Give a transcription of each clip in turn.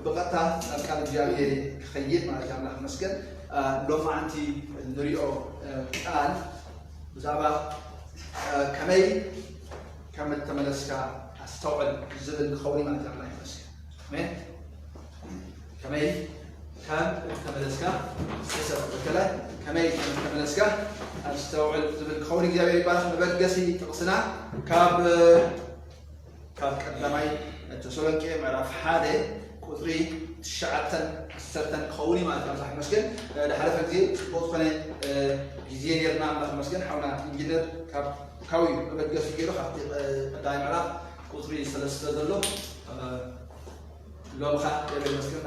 بقطع كان جابير خير ما جامع مسكن لو ما أنتي نريو كان زعما كمي كم تملسكا استوعب زبل خوي ما جامع مسكن مين كمي كم تملسكا سيسر بكلا كمي كم تملسكا استوعب زبل خوي جابير بارك نبقسي تقصنا كاب كدماي تسولنكي معرف حاده قطري شعتن سرتن قولي ما تمسح مسكن لحرف كثير بوصفنا جزيين يرنا ما مسكن حونا انجينير كاوي بقى فيرو حتى دايما على قطري ثلاثه دلو لو خا مسكن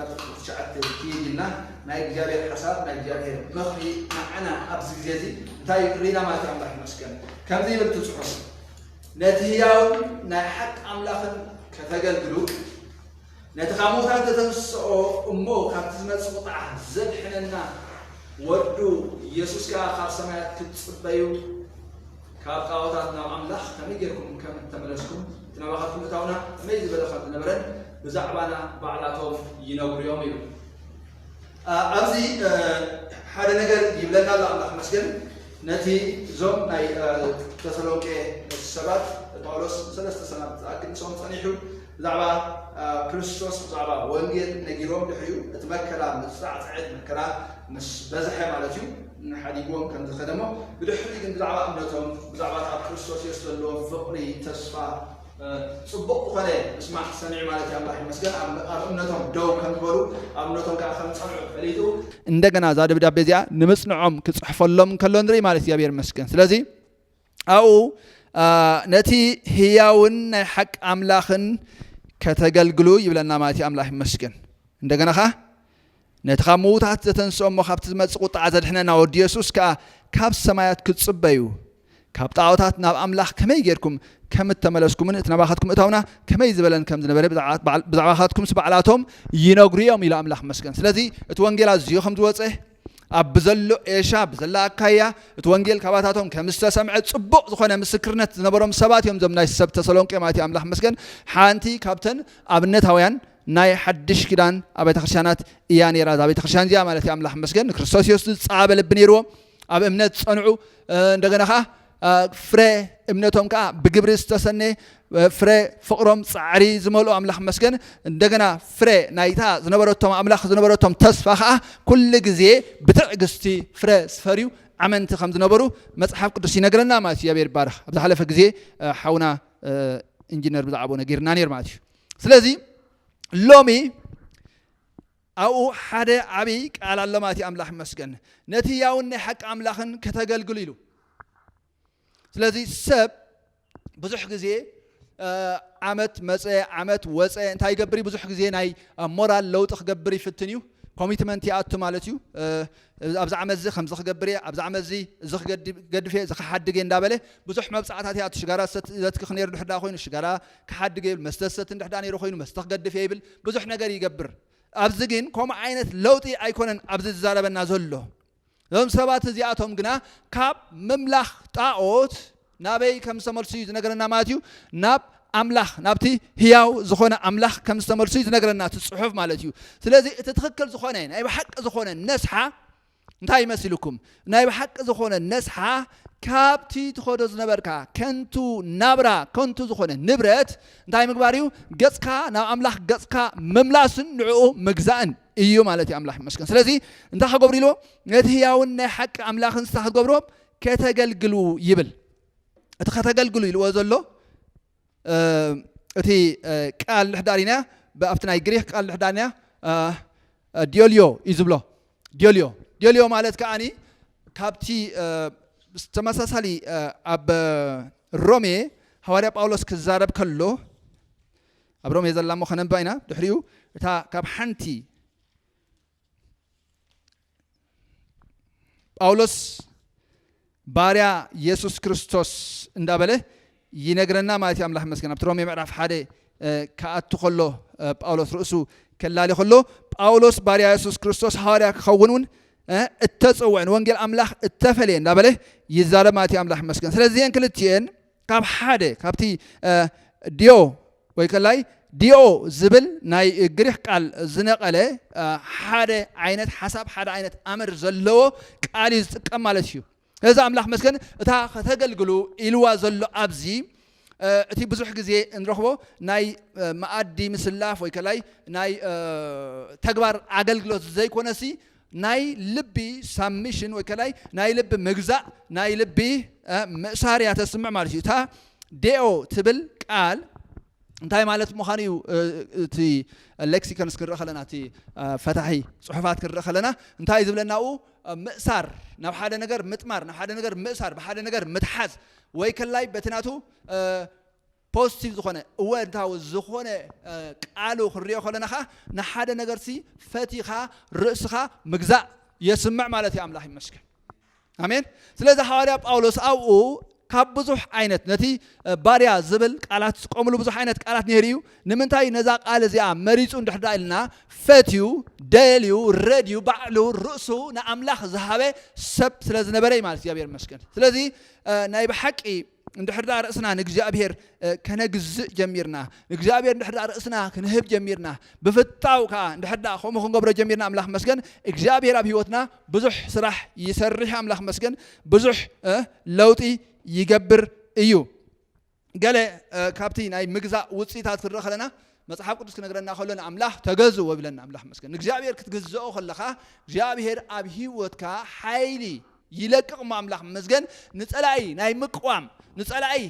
شعت كيدنا ما يجابي حساب ما يجابي مخي معنا ابز جزازي تاي رينا ما تمسح مسكن كم زي بتصحوا نتياو نحق املاخن كتغلغلو نتخاموثات تتنسو امو كاتزمت سقطع زدحننا ودو يسوس كا خار سمايات كتصبيو كاقاوتاتنا املاخ كميجركم كم تملسكم تنواخاتكم تاونا ميز بدخات نبرن بزعبانا بعلاتهم ينور يوم يوم ابزي حدا نجر يبلنا الله مسكن نتي زوم ناي تسلوكي السبات باولوس ثلاث سنوات اكن صوم صنيحو زعبا كريستوس زعبا وانجيل نجيروم دحيو اتمكرا مساعد عيد مكرا مش بزحه مالتيو نحديقوم كان تخدمو بدحلي كن زعبا امنتهم زعبا كريستوس يسلو فقري تسفا صبق خله اسمع سنع مالتي الله يمسكن امنتهم دو كان تبرو امنتهم كا خم صنعوا فليتو እንደገና ዛ ደብዳቤ ዚያ ንምጽንዖም ክጽሕፈሎም ከሎ ንሪ ማለት እግዚአብሔር ይመስገን ስለዚ አው ነቲ ህያውን ናይ ሐቅ አምላኽን ከተገልግሉ ይብለና ማለት አምላህ ይመስገን እንደገና ነቲ ኻሙታት ዘተንሶም ካብቲ ዝመጽእ ቁጣዕ ዘድሕነና ወዲ ኢየሱስ ካብ ሰማያት ክጽበዩ ካብ ጣዖታት ናብ አምላኽ ከመይ ጌርኩም ከም ተመለስኩምን እትናባኻትኩም እታውና ከመይ ዝበለን ከም ዝነበረ ብዛዕባኻትኩም ስባዕላቶም ይነግሩ እዮም ኢሉ አምላኽ ይመስገን ስለዚ እቲ ወንጌል ኣዝዩ ከም ዝወፅእ ኣብ ዘሎ ኤሻ ብዘላ ኣካያ እቲ ወንጌል ካባታቶም ከም ዝተሰምዐ ጽቡቕ ዝኾነ ምስክርነት ዝነበሮም ሰባት እዮም ዞም ናይ ሰብ ተሰሎንቄ ማለት አምላኽ ይመስገን ሓንቲ ካብተን ኣብነታውያን ናይ ሓድሽ ኪዳን ኣብ ቤተ ክርስቲያናት እያ ነይራ ዛ ቤተ ክርስቲያን እዚኣ ማለት አምላኽ ይመስገን ክርስቶስ ኢየሱስ ጻበ ልብ ነይርዎ ኣብ እምነት ጸንዑ እንደገና ፍሬ እምነቶም ካ ብግብሪ ዝተሰነ ፍሬ ፍቅሮም ጻዕሪ ዝመልኦ አምላኽ ይመስገን እንደገና ፍሬ ናይታ ዝነበረቶም አምላኽ ዝነበረቶም ተስፋ ካ ኩሉ ግዜ ብትዕግስቲ ፍሬ ስፈሪዩ አመንቲ ከም ዝነበሩ መጽሓፍ ቅዱስ ይነግረና ማለት እግዚአብሔር ይባረኽ ኣብ ዝሓለፈ ግዜ ሓውና ኢንጂነር ብዛዕቦ ነጊርና ነይር ማለት እዩ ስለዚ ሎሚ አው ሓደ ዓቢ ቃል ኣሎ ማለት አምላኽ ይመስገን ነቲ ያውን ናይ ሐቅ አምላኽን ከተገልግሉ ኢሉ ስለዚህ ሰብ ብዙሕ ግዜ ዓመት መፀ ዓመት ወፀ እንታይ ይገብር ብዙሕ ግዜ ናይ ሞራል ለውጥ ክገብር ይፍትን እዩ ኮሚትመንት ይኣቱ ማለት እዩ ኣብዛ ዓመት እዚ ከምዚ ክገብር እየ ኣብዛ ዓመት እዚ እዚ ክገድፍ እየ እዚ ክሓድግ እየ እንዳበለ ብዙሕ መብፃዕታት ይኣቱ ሽጋራ ዘትክኽ ነይሩ ድሕዳ ኮይኑ ሽጋራ ክሓድግ ይብል መስተ ዝሰቲ እንድሕዳ ነይሩ ኮይኑ መስተ ክገድፍ እየ ይብል ብዙሕ ነገር ይገብር ኣብዚ ግን ከምኡ ዓይነት ለውጢ ኣይኮነን ኣብዚ ዝዛረበና ዘሎ ዞም ሰባት እዚኣቶም ግና ካብ መምላኽ ጣዖት ናበይ ከም ዝተመልሱ ዝነገረና ማለት እዩ ናብ አምላኽ ናብቲ ህያው ዝኾነ አምላኽ ከም ዝተመልሱ ዝነገረና ጽሑፍ ማለት እዩ ስለዚ እቲ ትክክል ዝኾነ ናይ በሐቅ ዝኾነ ነስሓ እንታይ ይመስልኩም ናይ በሐቅ ዝኾነ ነስሓ ካብቲ ትኾዶ ዝነበርካ ከንቱ ናብራ ከንቱ ዝኾነ ንብረት እንታይ ምግባር እዩ ገጽካ ናብ አምላኽ ገጽካ መምላስን ንዕኡ ምግዛእን እዩ ማለት እዩ አምላኽ ይመስገን ስለዚ እንታይ ክገብሩ ኢሎ ነቲ ህያውን ናይ ሐቅ አምላኽን ዝተኽገብሮ ከተገልግሉ ይብል እቲ ከተገልግሉ ኢልዎ ዘሎ እቲ ቃል ልሕዳሪና ብኣፍቲ ናይ ግሪክ ቃል ልሕዳሪና ዲዮልዮ ይዝብሎ ዲዮልዮ ማለት ከዓኒ ካብቲ ተመሳሳሊ ኣብ ሮሜ ሐዋርያ ጳውሎስ ክዛረብ ከሎ ኣብ ሮሜ ዘላሞ ከነንባ ኢና ድሕሪኡ እታ ካብ ሓንቲ ጳውሎስ ባርያ ኢየሱስ ክርስቶስ እንዳበለ ይነግረና ማለት አምላኽ ይመስገን ኣብ ሮሜ ምዕራፍ 1 ከኣቱ ከሎ ጳውሎስ ርእሱ ከላሊ ከሎ ጳውሎስ ባርያ ኢየሱስ ክርስቶስ ሐዋርያ ክኸውን እተጽውዕን ወንጌል አምላኽ እተፈልየ እንዳበለ ይዛረብ ማለት አምላኽ ይመስገን ስለዚህ ክልቲአን ካብ ሓደ ካብቲ ዲዮ ወይ ከላይ ዲኦ ዝብል ናይ ግሪክ ቃል ዝነቀለ ሓደ ዓይነት ሓሳብ ሓደ ዓይነት ኣምር ዘለዎ ቃል ዝጥቀም ማለት እዩ እዚ ኣምላኽ መስገን እታ ከተገልግሉ ኢልዋ ዘሎ ኣብዚ እቲ ብዙሕ ግዜ እንረኽቦ ናይ ማኣዲ ምስላፍ ወይ ከላይ ናይ ተግባር ኣገልግሎት ዘይኮነሲ ናይ ልቢ ሳብሚሽን ወይ ከላይ ናይ ልቢ ምግዛእ ናይ ልቢ ምእሳር እያ ተስምዕ ማለት እዩ እታ ዴኦ ትብል ቃል እንታይ ማለት ምዃኑ እዩ እቲ ሌክሲኮንስ ክንርኢ ከለና እቲ ፈታሒ ፅሑፋት ክንርኢ ከለና እንታይ ዝብለናኡ ምእሳር ናብ ሓደ ነገር ምጥማር ናብ ሓደ ነገር ምእሳር ብሓደ ነገር ምትሓዝ ወይ ከላይ በትናቱ ፖዚቲቭ ዝኾነ እወንታዊ ዝኾነ ቃሉ ክንሪኦ ከለና ኸ ንሓደ ነገርሲ ፈቲኻ ርእስኻ ምግዛእ የስምዕ ማለት እዩ ኣምላኽ ይመስገን ኣሜን ስለዚ ሐዋርያ ጳውሎስ ኣብኡ ካብ ብዙሕ ዓይነት ነቲ ባርያ ዝብል ቃላት ዝጥቀምሉ ብዙሕ ዓይነት ቃላት ነይሩ እዩ ንምንታይ ነዛ ቃል እዚኣ መሪፁ እንድሕር ኢልና ፈትዩ ደልዩ ረድዩ ባዕሉ ርእሱ ንኣምላኽ ዝሃበ ሰብ ስለ ዝነበረ ማለት እግዚኣብሔር ይመስገን ስለዚ ናይ ብሓቂ እንድሕር ርእስና ንእግዚኣብሔር ከነግዝእ ጀሚርና ንእግዚኣብሔር እንድሕር ርእስና ክንህብ ጀሚርና ብፍታው ከዓ እንድሕር ከምኡ ክንገብሮ ጀሚርና ኣምላኽ መስገን እግዚኣብሔር ኣብ ሂወትና ብዙሕ ስራሕ ይሰርሕ ኣምላኽ መስገን ብዙሕ ለውጢ ይገብር እዩ ገለ ካብቲ ናይ ምግዛእ ውፅኢታት ክንርኢ ከለና መጽሓፍ ቅዱስ ክነግረና ከሎ ንኣምላኽ ተገዝኡ ይብለና ኣምላኽ መስገን ንእግዚኣብሔር ክትግዝኦ ከለኻ እግዚአብሔር ኣብ ሂወትካ ሓይሊ ይለቅቕ ኣምላኽ መስገን ንጸላኢ ናይ ምቅዋም ንጸላኢ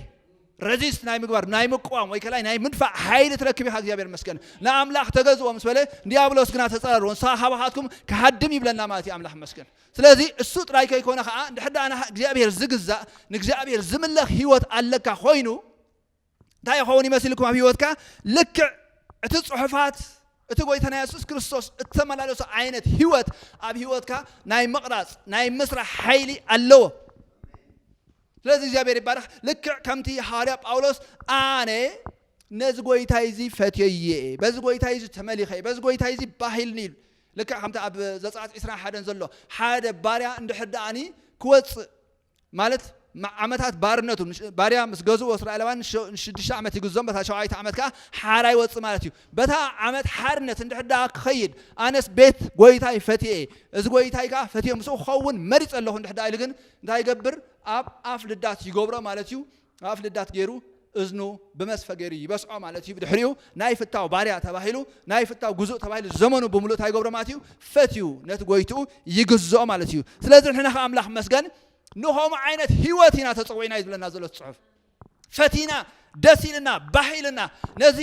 ረዚስት ናይ ምግባር ናይ ምቅዋም ወይ ከላይ ናይ ምድፋዕ ሓይሊ ትረክብ ኢኻ እግዚአብሔር መስገን ንኣምላኽ ተገዝኦ ምስ በለ ዲያብሎስ ግና ተጸራሩ ንሳሓባኻትኩም ክሃድም ይብለና ማለት እዩ ኣምላኽ መስገን ስለዚ እሱ ጥራይ ከይኮነ ከዓ እንድሕር እግዚአብሔር ዝግዛእ ንእግዚአብሔር ዝምለኽ ሂወት ኣለካ ኮይኑ እንታይ ይኸውን ይመስልኩም ኣብ ሂወትካ ልክዕ እቲ ጽሑፋት እቲ ጎይታና ኢየሱስ ክርስቶስ እተመላለሰ ዓይነት ሂወት ኣብ ሂወትካ ናይ መቕራጽ ናይ ምስራሕ ሓይሊ ኣለዎ ስለዚ እግዚአብሔር ይባረኽ ልክዕ ከምቲ ሐዋርያ ጳውሎስ ኣነ ነዚ ጎይታይ እዚ ፈትየየ በዚ ጎይታይ እዚ ተመሊኸ በዚ ጎይታይ እዚ ባሂልኒ ልክዕ ከምቲ ኣብ ዘጸአት 21 ዘሎ ሓደ ባርያ እንድሕር ደኣኒ ክወፅእ ማለት ዓመታት ባርነቱ ባርያ ምስ ገዝኡ እስራኤላውያን 6 ዓመት ይግዞም በታ 7 ዓመት ከዓ ሓራይ ወፅእ ማለት እዩ በታ ዓመት ሓርነት እንድሕር ዳ ክኸይድ ኣነስ ቤት ጎይታይ ፈትየ እዚ ጎይታይ ከዓ ፈትየ ምስኡ ክኸውን መሪፅ ኣለኹ እንድሕር ዳ ኢሉ ግን እንታይ ይገብር ኣብ ኣፍ ልዳት ይገብሮ ማለት እዩ ኣፍ ልዳት ገይሩ እዝኑ ብመስፈገሪ ይበስዖ ማለት እዩ ብድሕሪኡ ናይ ፍታው ባርያ ተባሂሉ ናይ ፍታው ጉዙእ ተባሂሉ ዘመኑ ብምሉእ እንታይ ይገብሮ ማለት እዩ ፈትዩ ነቲ ጎይትኡ ይግዝኦ ማለት እዩ ስለዚ ንሕና ከዓ ኣምላኽ መስገን ንኸምኡ ዓይነት ሂወት ኢና ተፀዊዕና እዩ ዝብለና ዘሎ ፅሑፍ ፈቲና ደስ ኢልና ባሂልና ነዚ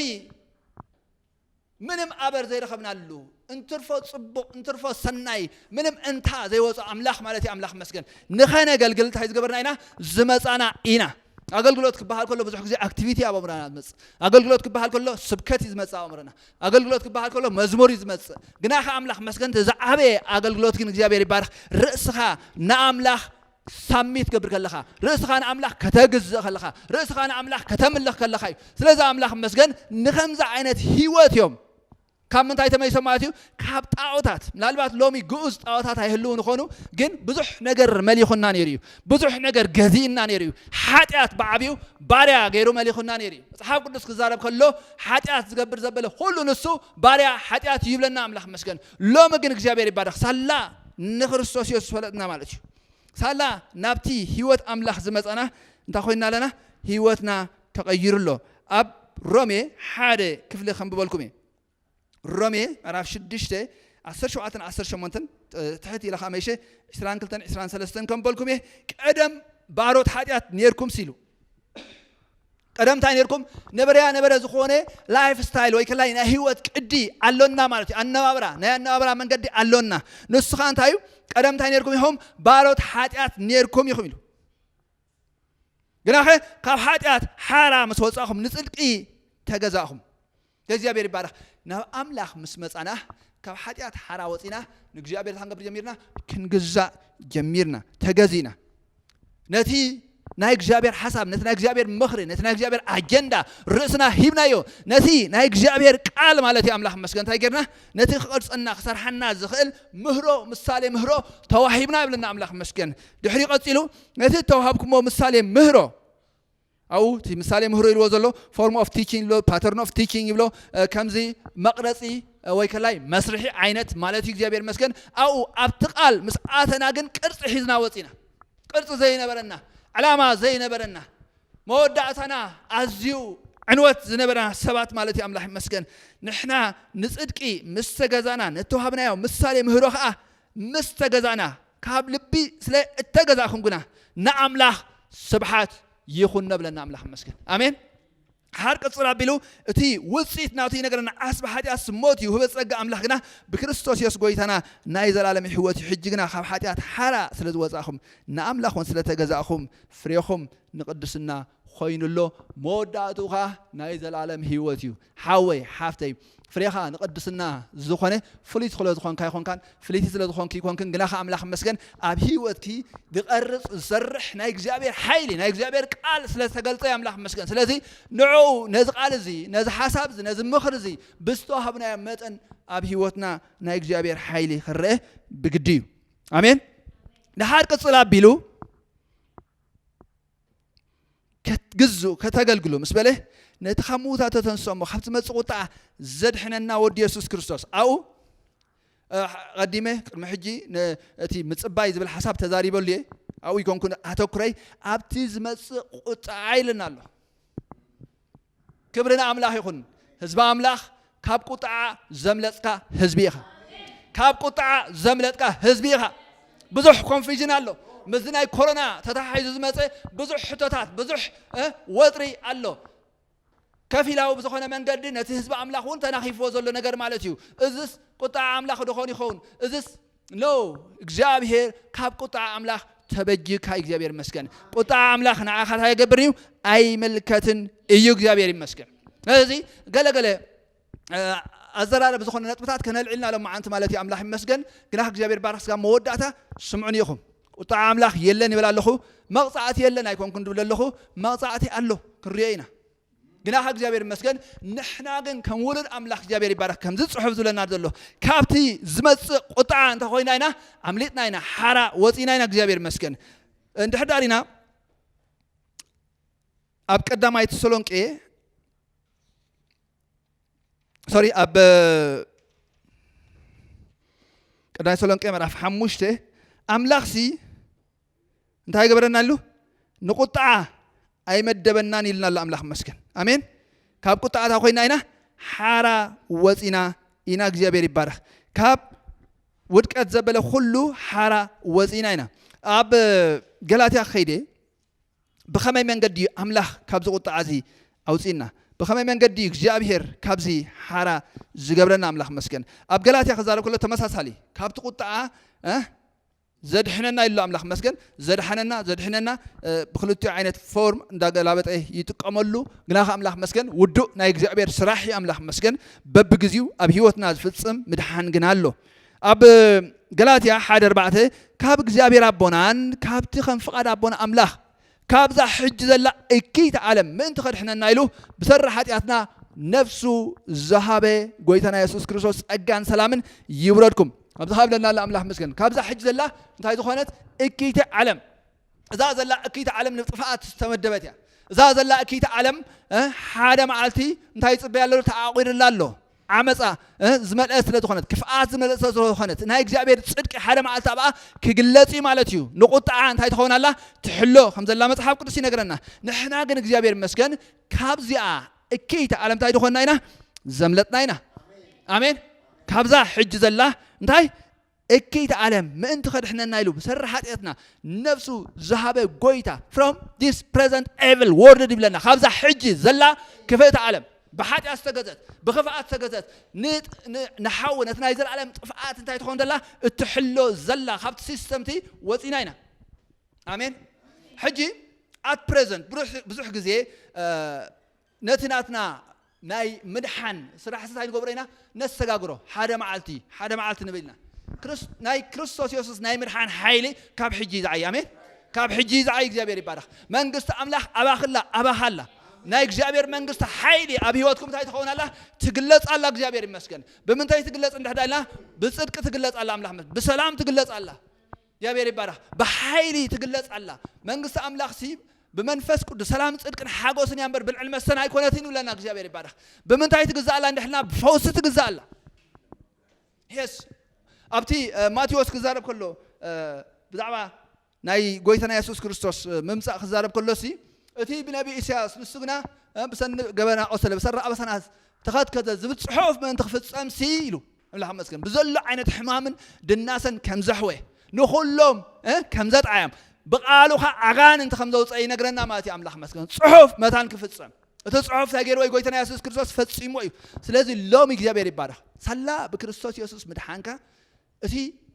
ምንም ኣበር ዘይረኸብናሉ እንትርፎ ፅቡቕ እንትርፎ ሰናይ ምንም እንታ ዘይወፅኦ ኣምላኽ ማለት እዩ ኣምላኽ መስገን ንኸነገልግል እንታይ ዝገበርና ኢና ዝመፃና ኢና ኣገልግሎት ክበሃል ከሎ ብዙሕ ግዜ ኣክቲቪቲ ኣብ ኣእምሮና ዝመፅእ ኣገልግሎት ክበሃል ከሎ ስብከት እዩ ዝመፅእ ኣብ ኣእምሮና ኣገልግሎት ክበሃል ከሎ መዝሙር እዩ ዝመፅእ ግና ኸ ኣምላኽ መስገን ዝዓበየ ኣገልግሎት ግን እግዚኣብሔር ይባርኽ ርእስኻ ንኣምላኽ ሳሚት ገብር ከለኻ ርእስኻ ንኣምላኽ ከተግዝእ ከለኻ ርእስኻ ንኣምላኽ ከተምልኽ ከለኻ እዩ ስለዚ ኣምላኽ መስገን ንኸምዚ ዓይነት ሂወት እዮም ካብ ምንታይ ተመይሶም ማለት እዩ ካብ ጣዖታት ምናልባት ሎሚ ግኡዝ ጣዖታት ኣይህልውን ይኾኑ ግን ብዙሕ ነገር መሊኹና ነይሩ እዩ ብዙሕ ነገር ገዚእና ነይሩ እዩ ሓጢኣት ብዓብዩ ባርያ ገይሩ መሊኹና ነይሩ እዩ መጽሓፍ ቅዱስ ክዛረብ ከሎ ሓጢኣት ዝገብር ዘበለ ኩሉ ንሱ ባርያ ሓጢኣት ይብለና ኣምላኽ መስገን ሎሚ ግን እግዚአብሔር ይባረኽ ሳላ ንክርስቶስ ኢየሱስ ፈለጥና ማለት እዩ ሳላ ናብቲ ሂወት ኣምላኽ ዝመፀና እንታይ ኮይና ኣለና ሂወትና ተቐይሩሎ ኣብ ሮሜ ሓደ ክፍሊ ከንብበልኩም እየ ሮሜ ምዕራፍ 6 17-18 ትሕት ኢለ ኸመይሸ 22-23 ከንበልኩም እየ ቀደም ባሮት ሓጢኣት ነርኩም ሲሉ ቀደም እንታይ ነርኩም ነበረ ዝኾነ ላይፍ ስታይል ወይ ከላይ ናይ ሂወት ቅዲ ኣሎና ማለት እዩ ኣነባብራ መንገዲ ኣሎና ንስኻ እንታይ እዩ ቀደም እንታይ ነርኩም ኢኹም ባሮት ሓጢኣት ነርኩም ኢኹም ኢሉ ግና ኸ ካብ ሓጢኣት ሓራ ምስ ወፃእኹም ንፅድቂ ተገዛእኹም እግዚአብሔር ይባረኽ ናብ ኣምላኽ ምስ መፃና ካብ ሓጢኣት ሓራ ወፂና ንእግዚአብሔር ክንገብር ጀሚርና ክንግዛእ ጀሚርና ተገዚና ነቲ ናይ እግዚአብሔር ሓሳብ ነቲ ናይ እግዚአብሔር ምኽሪ ነቲ ናይ እግዚአብሔር ኣጀንዳ ርእስና ሂብናዮ ነቲ ናይ እግዚአብሔር ቃል ማለት እዩ ኣምላኽ መስገን እንታይ ጌርና ነቲ ክቐርፀና ክሰርሐና ዝኽእል ምህሮ ምሳሌ ምህሮ ተዋሂብና ይብለና ኣምላኽ መስገን ድሕሪ ቀፂሉ ነቲ ተዋሃብኩሞ ምሳሌ ምህሮ أو مثال مهر الوزلو form of teaching لو pattern of teaching يبلو كمزي مقرصي ويكلاي مسرحي عينت مالتي እግዚአብሔር መስገን أو أبتقال مسعاتنا جن قرص حزنا وصينا قرص زي نبرنا علامة زي نبرنا مودعتنا أزيو عنوات زنبرنا سبات مالتي أملاح مسكن نحنا نصدقي مستجزانا نتوهبنا يوم مثال مهروخ مستجزانا كاب لبي سلا اتجزاكم قنا نعملاح سبحات يخون نبلنا أملاح مسكن آمين حرق الصلاة بلو تي وصيت ناتي نقرنا أسبح حتى أسموتي وهو بترجع أملاحنا بكريستوس يسقيتنا نايز العالم حوتي حجنا خاب حتى حرا سلت وزاخم نعملاخون سلت جزاخم فريخم نقدسنا خوين الله موداتوها نايز العالم حوتي حوي حفتي فريخا نقدسنا زخنة فليت خلاص خان كاي خان كان فليت سلت خان كي خان كن جناخ أملاح مسكن أبيوتكي دقرص زرح نايك زابير حيلي نايك زابير قال سلت سجلت أملاح مسكن سلتي نوع نزق على زي نز حساب زي نز مخر زي بستوها بنا متن أبيوتنا نايك زابير حيلي خره بجديو آمين نهار كتصلا بيلو كتجزو كتجلجلو مسبله نتخموتا تتنسوم خمس مسقطع زد حنا ود يسوع كريستوس أو قديمه محجي نتي متصباي زبل حساب تزاريبو لي أو يكون كنا هتكري أبتز مسقطع عيلنا الله كبرنا أملاح يكون حزب أملاح كاب قطع زملتك حزبيها كاب قطع زملتك حزبيها بزح كونفيجن الله مزنا كورونا تتحيز زمته بزح حتتات بزح وطري الله كفيلاو بزخنا من قد نتهزب أملاح وانت نخيف وزل نجار مالتيو إذس قطع أملاح دخوني خون إذس لو إجابير كاب قطع أملاح تبجيك هاي إجابير مسكن قطع أملاح نعاخر هاي جبريو أي ملكة إجابير مسكن هذه قال الزرار بزخنا نتبتات كنا العلنا لما أنت مالتي أملاح مسكن كناخ إجابير بارس كام مودعته سمعني يخم قطع أملاح يلني ولا لخو مقطعات يلنا يكون كنت ولا لخو مقطعاتي الله كريينا جناح እግዚአብሔር መስገን نحنا ግን ከወለድ አምላክ እግዚአብሔር ይባረክ ከም ዝጽሑፍ ዝለና ዘሎ ካብቲ ዝመጽእ ቁጣ እንተ ኮይናይና አምሊጥናይና ሓራ ወፂናይና እግዚአብሔር መስገን እንድሕዳሪና ኣብ ቀዳማይ ተሰሎንቄ ኣብ ቀዳማይ ተሰሎንቄ ምዕራፍ 5 አምላክሲ እንታይ ይገብረናሉ ንቁጣ أيمدبنا نيلنا الأملاح مسكن آمين كاب قطعة أخوينا إنا حارة وزينا إنا جزابير بارخ كاب ودك أتزبل خلو حارة وزينا إنا أب جلاتي أخيدي بخمي من قدي أملاح كاب قطعة زي أو زينا بخمي من قدي جزابير كاب زي حارة زجبرنا أملاح مسكن أب جلاتي أخذ كله تمسح سالي كاب قطعة زد حننا إلا أملاح مسكن زد حننا بخلوتي عينة فورم دا لابد يتقاملو جناح أملاح مسكن ودو نايك زعبير سراحي أملاح مسكن ببجزيو أبيوتنا فتصم مدحان جنالو أب جلاتيا حادر بعته كاب زعبير أبونان كاب تخن فقد أبون أملاح كاب ذا حج ذا أكيد عالم من تخد حنا نايلو بسرحات ياتنا نفسه ذهبه قويتنا يسوع كريستوس أجان سلامن يبردكم أبذهب لنا الأملاح مسكن كابزا حج زلا انت هاي دخونت اكيت علم اذا زلا اكيت علم نطفات تمدبت يا اذا زلا اكيت علم حاجه معلتي انت هاي صبي يالله تعاقير لالله عمصا زملأت لدخونت كفاءات زملأت لدخونت نهاي እግዚአብሔር ጽድቅ حاجه معلتا بقى كغلصي مالتيو نقطع انت هاي تخونالا تحلو خمزلا مصحف ቅዱስ ይነግረና نحنا ግን እግዚአብሔር መስገን ካብዚያ اكيت علم تاي دخوناينا زملتناينا امين كابزا حج زلا انتي اكيت عالم ما انت خدحنا نايلو بسر حاتيتنا نفسه ذهب قويتا from this present evil world دبلنا كابزا حج زلا كفاية عالم بحاتي استجزت بخفاءات استجزت نحاول نتنايزل عالم طفاءات انتي تخون دلا التحلو زلا خابت سيستمتي وصيناينا امين حجي at present بزح جزيه نتناتنا ناي مدحن صراحة ساين قبرينا نسجاجرو حدا معلتي نبيلنا ناي كريستوس يسوع ناي مدحن حيلي كاب حجي زعي آمين كاب حجي زعي إجابير يبارك من قصة أملاح أباخلا ناي إجابير من قصة حيلي أبي واتكم تاي تخون الله تقلص الله إجابير مسكن بمن تاي تقلص عند حدا الله بصدق تقلص الله أملاح بسلام تقلص الله إجابير يبارك بحيلي تقلص الله من قصة أملاح سيب بمنفس قد سلام صدقن حاجوسن ينبر بالعلم السنة يكونتين ولا نكذب يبارك بمن تاي تجزء الله نحنا بفوس تجزء الله يس أبتي ماتيوس كزارب كله بدعوة ناي قويتنا يسوع كريستوس ممسح كزارب كله سي أتي بنبي إسحاق نسقنا بسن جبنا أصل بسرع بسنة تخات كذا زبط صحف من تخفت أمسيلو الله مسكن بزل عينة حمام دناسن كم زحوة نخلهم كم زاد عام بقالو خا أغان أنت خمسة أي نقرنا ما تي الله مسكن صحف مثلا كفت سام تصحف تاجر وي قويتنا يسوع كريستوس فتسيم وي سلازي لوم يجابير يبارك سلا بكريستوس يسوع مدحانك أتي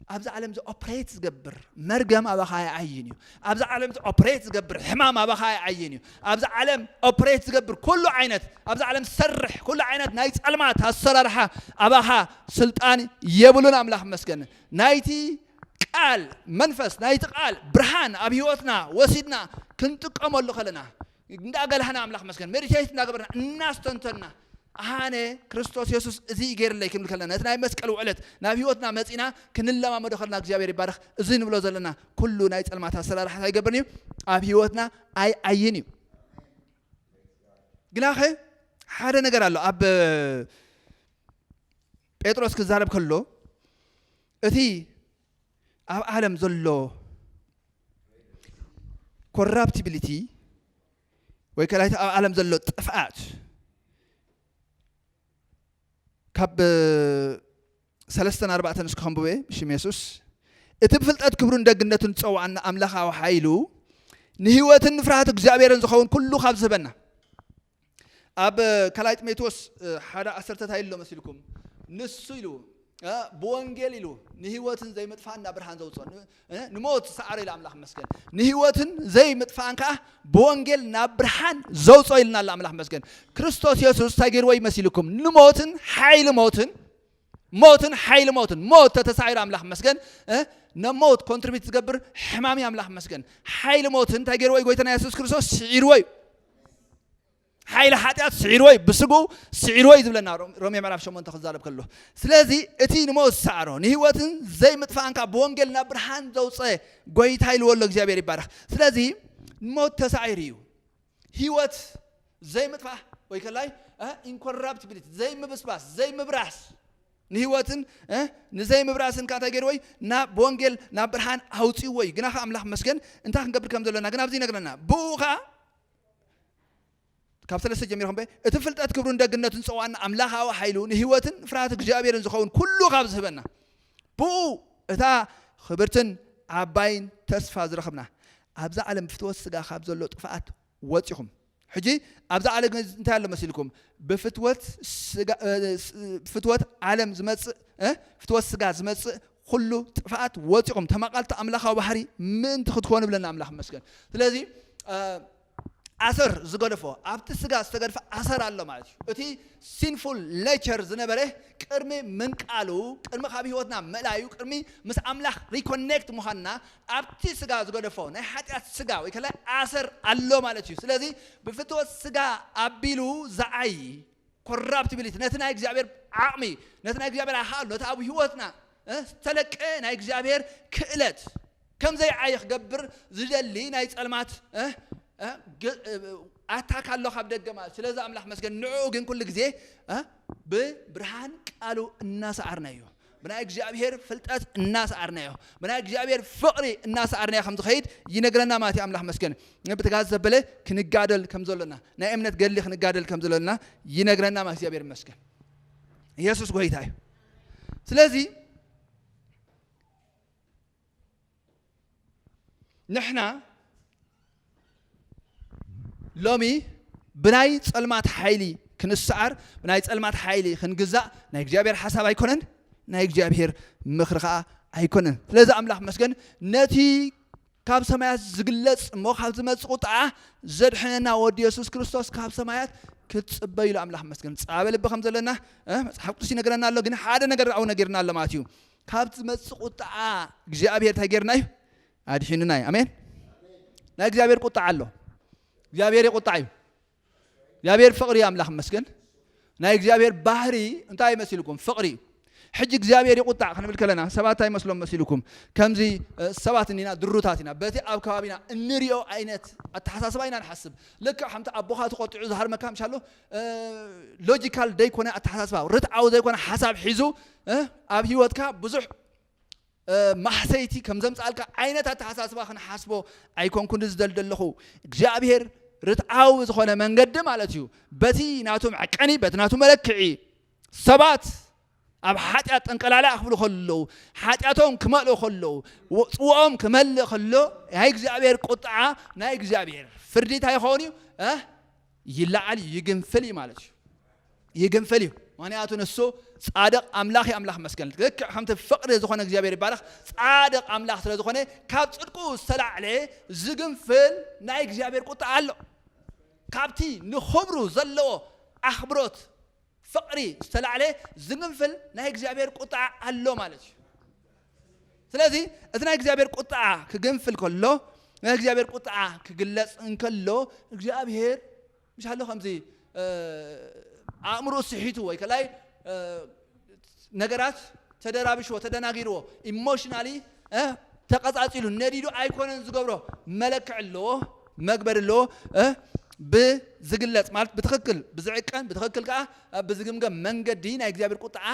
أبز عالم ز أوبريت جبر مرجم أبا خاي عينيو أبز عالم ز أوبريت جبر حمام أبا خاي عينيو أبز عالم أوبريت جبر كله عينت أبز عالم سرح كل عينت نايت علمات هالسرحة أبا خا سلطان يبلون أملاح مسكن نايتي قال منفس نايت قال برهان أبيوتنا وسيدنا كنت قمر له خلنا نقال هنا أملاح مسكن مريشيت نقبرنا الناس تنتنا هاني كريستوس يسوع زي غير اللي كمل خلنا نتنا مسكل وعلت نبيوتنا مسينا كنلا ما مدخلنا እግዚአብሔር ይባረክ እዚህ ነው ብሎ ዘለና ኩሉ ናይ ጸልማታ ሰላራህ አይገበርኒ አብህይወትና አይይኒ ግላኸ ሓደ ነገር አለ አብ ጴጥሮስ ክዛረብ ከሎ እቲ አብ ዓለም ዘሎ ኮራፕቲቢሊቲ ወይ ከላይታ አብ ዓለም ዘሎ ጥፍአት كاب سلستن أربعة نسخهم بوي مش ميسوس اتبفلت أتكبرون دقنة تصو عن أملاخا وحايلو نهيوة نفرحة እግዚአብሔርን زخون كله خاب زبنا أب كلايت ميتوس حدا أسرت هايلو مسيلكم نسيلو بوانجيل له نهيوة زي مدفعنا برهان زوجان نموت سعر إلى أملاخ مسكن نهيوة زي مدفعنا كه بوانجيل نبرهان زوج إلنا الأملاخ مسكن كريستوس يسوع تاجر وي مسيلكم نموتن حيل موتن موتن حيل موتن موت تتسعير أملاخ مسكن نموت كونتربيت تجبر حمامي أملاخ مسكن حيل موتن تاجر وي قويتنا يسوع كريستوس سعير وي حيل حاتيات سعيروي بسقو سعيروي زبلنا رومي معرف شو منتخب زارب كله سلازي اتين موس سعرو نهيوتن زي مدفعن كابونجل نبرهان زوصي قويت هاي الولو جابير يبارك سلازي موت تسعيريو هيوت زي مدفع ويكلاي incorruptibility زي مبسباس زي مبراس نهيوتن نزي مبراسن كاتاجيروي نا بونجل نبرهان هوتي وي جناح أملاح مسكن انت هنقبل كم دولنا جناب زي نقلنا بوخا كابتن سجمير هم بي اتفلت أتكبرون دقنة سواء أملاها وحيلون هيوتن فراتك جابير زخون كله خابز هبنا بو اتا خبرتن عباين تسفاز رخبنا أبزع علم فتوى السقا خابز اللو طفعات واتيهم حجي أبزع علم انتهى مسيلكم بفتوى علم زمس فتوى السقا زمس كله طفعات واتيهم تما قالت أملاها وحري من تخدخون بلنا أملاها مسكن لذي أثر زغدفو أبت سجا استغدف أثر الله ماج أتي sinful nature زنبره كرمي من قالو كرمي خابي هوتنا ملايو كرمي مس أملاخ reconnect مهنا أبت سجا زغدفو نحات سجا ويكلا أثر الله مالتيو سلذي بفتوى سجا أبيلو زعي corruptibility نتنا إجابير عامي نتنا إجابير حال نتأبو هوتنا تلك نايك إجابير كلت كم زي عايخ قبر زجلي نايت علمات أتاك الله خبدك جمال سلذا أملاح مسكن نعوجن كل جزء ببرهان قالوا الناس عرنايو بناك جابير فلتات الناس عرنايو بناك جابير فقري الناس عرنايو خمس خيد ينقلنا ما تي أملاح مسكن بتجاز زبلة كنقادل كم زلنا نأمنت قال لي كنقادل كم زلنا ينقلنا ما تي جابير مسكن يسوع قوي تاي سلذي نحنا لومي بناي ጸልማት حيلي كنسعر بناي ጸልማት حيلي خنجزاء نايك جابير حساب أيكونن نايك جابير مخرقة أيكونن لذا أملاح مسكن نتي كاب سمايات زقلت مو خالد متسقطع زدحنا ودي يسوع كريستوس كاب سمايات كتصبيلو أملاح مسكن صعبل بخمس لنا حقوسي نقرنا الله جن حدا نقر أو نقرنا الله ماتيو كاب متسقطع جابير تاجرناي أديشنناي أمين نايك جابير قطع الله جابير قطعي جابير فقري أملاح مسكن نايك جابير بحري انتهي مسيلكم فقري ሕጂ እግዚአብሔር ይቁጣዕ ክንብል ከለና ሰባት ኣይመስሎም መሲልኩም ከምዚ ሰባት እኒና ድሩታት ኢና በቲ ኣብ ከባቢና እንሪኦ ዓይነት ኣተሓሳስባ ኢና ንሓስብ ልክዕ ከምቲ ኣቦኻ ተቆጢዑ ዝሃርመካ ምሻሎ ሎጂካል ዘይኮነ ኣተሓሳስባ ርትዓዊ ዘይኮነ ሓሳብ ሒዙ ኣብ ሂወትካ ብዙሕ ማሕሰይቲ ከም ዘምፃልካ ዓይነት ኣተሓሳስባ ክንሓስቦ ኣይኮንኩን ዝደልደለኹ እግዚአብሔር ርትዓዊ ዝኾነ መንገዲ ማለት እዩ በቲ ናቱ መዐቀኒ በቲ ናቱ መለክዒ ሰባት ኣብ ሓጢአት ጠንቀላላ ክብሉ ከለዉ ሓጢአቶም ክመልኡ ከለዉ ፅውኦም ክመልእ ከሎ ናይ እግዚአብሔር ቁጥዓ ናይ እግዚአብሔር ፍርዲ እንታይ ይኸውን እዩ ይለዓል ይግንፍል እዩ ማለት እዩ ይግንፍል እዩ ምክንያቱ ንሱ ጻድቕ ኣምላኽ ኣምላኽ መስገን ልክዕ ከምቲ ፍቅሪ ዝኾነ እግዚአብሔር ይባረኽ ጻድቕ ኣምላኽ ስለ ዝኾነ ካብ ጽድቁ ዝተላዕለ ዝግንፍል ናይ እግዚአብሔር ቁጥዓ ኣሎ ካብቲ ንኽብሩ ዘለዎ ኣኽብሮት ፍቅሪ ዝተላዕለ ዝግንፍል ናይ እግዚአብሔር ቁጥዓ ኣሎ ማለት እዩ ስለዚ እቲ ናይ እግዚአብሔር ቁጥዓ ክግንፍል ከሎ ናይ እግዚአብሔር ቁጥዓ ክግለጽ እንከሎ እግዚአብሔር ምሻሎ ከምዚ ኣእምሮ ስሒቱ ወይ ከላይ ነገራት ተደራብሽዎ ተደናጊርዎ ኢሞሽናሊ ተቀጻጺሉ ነዲዱ ኣይኮነን ዝገብሮ መለክዕ ኣለዎ መግበር ኣለዎ ብዝግለጽ ማለት ብትክክል ብዝዕቀን ብትክክል ከዓ ብዝግምገም መንገዲ ናይ እግዚአብሔር ቁጥዓ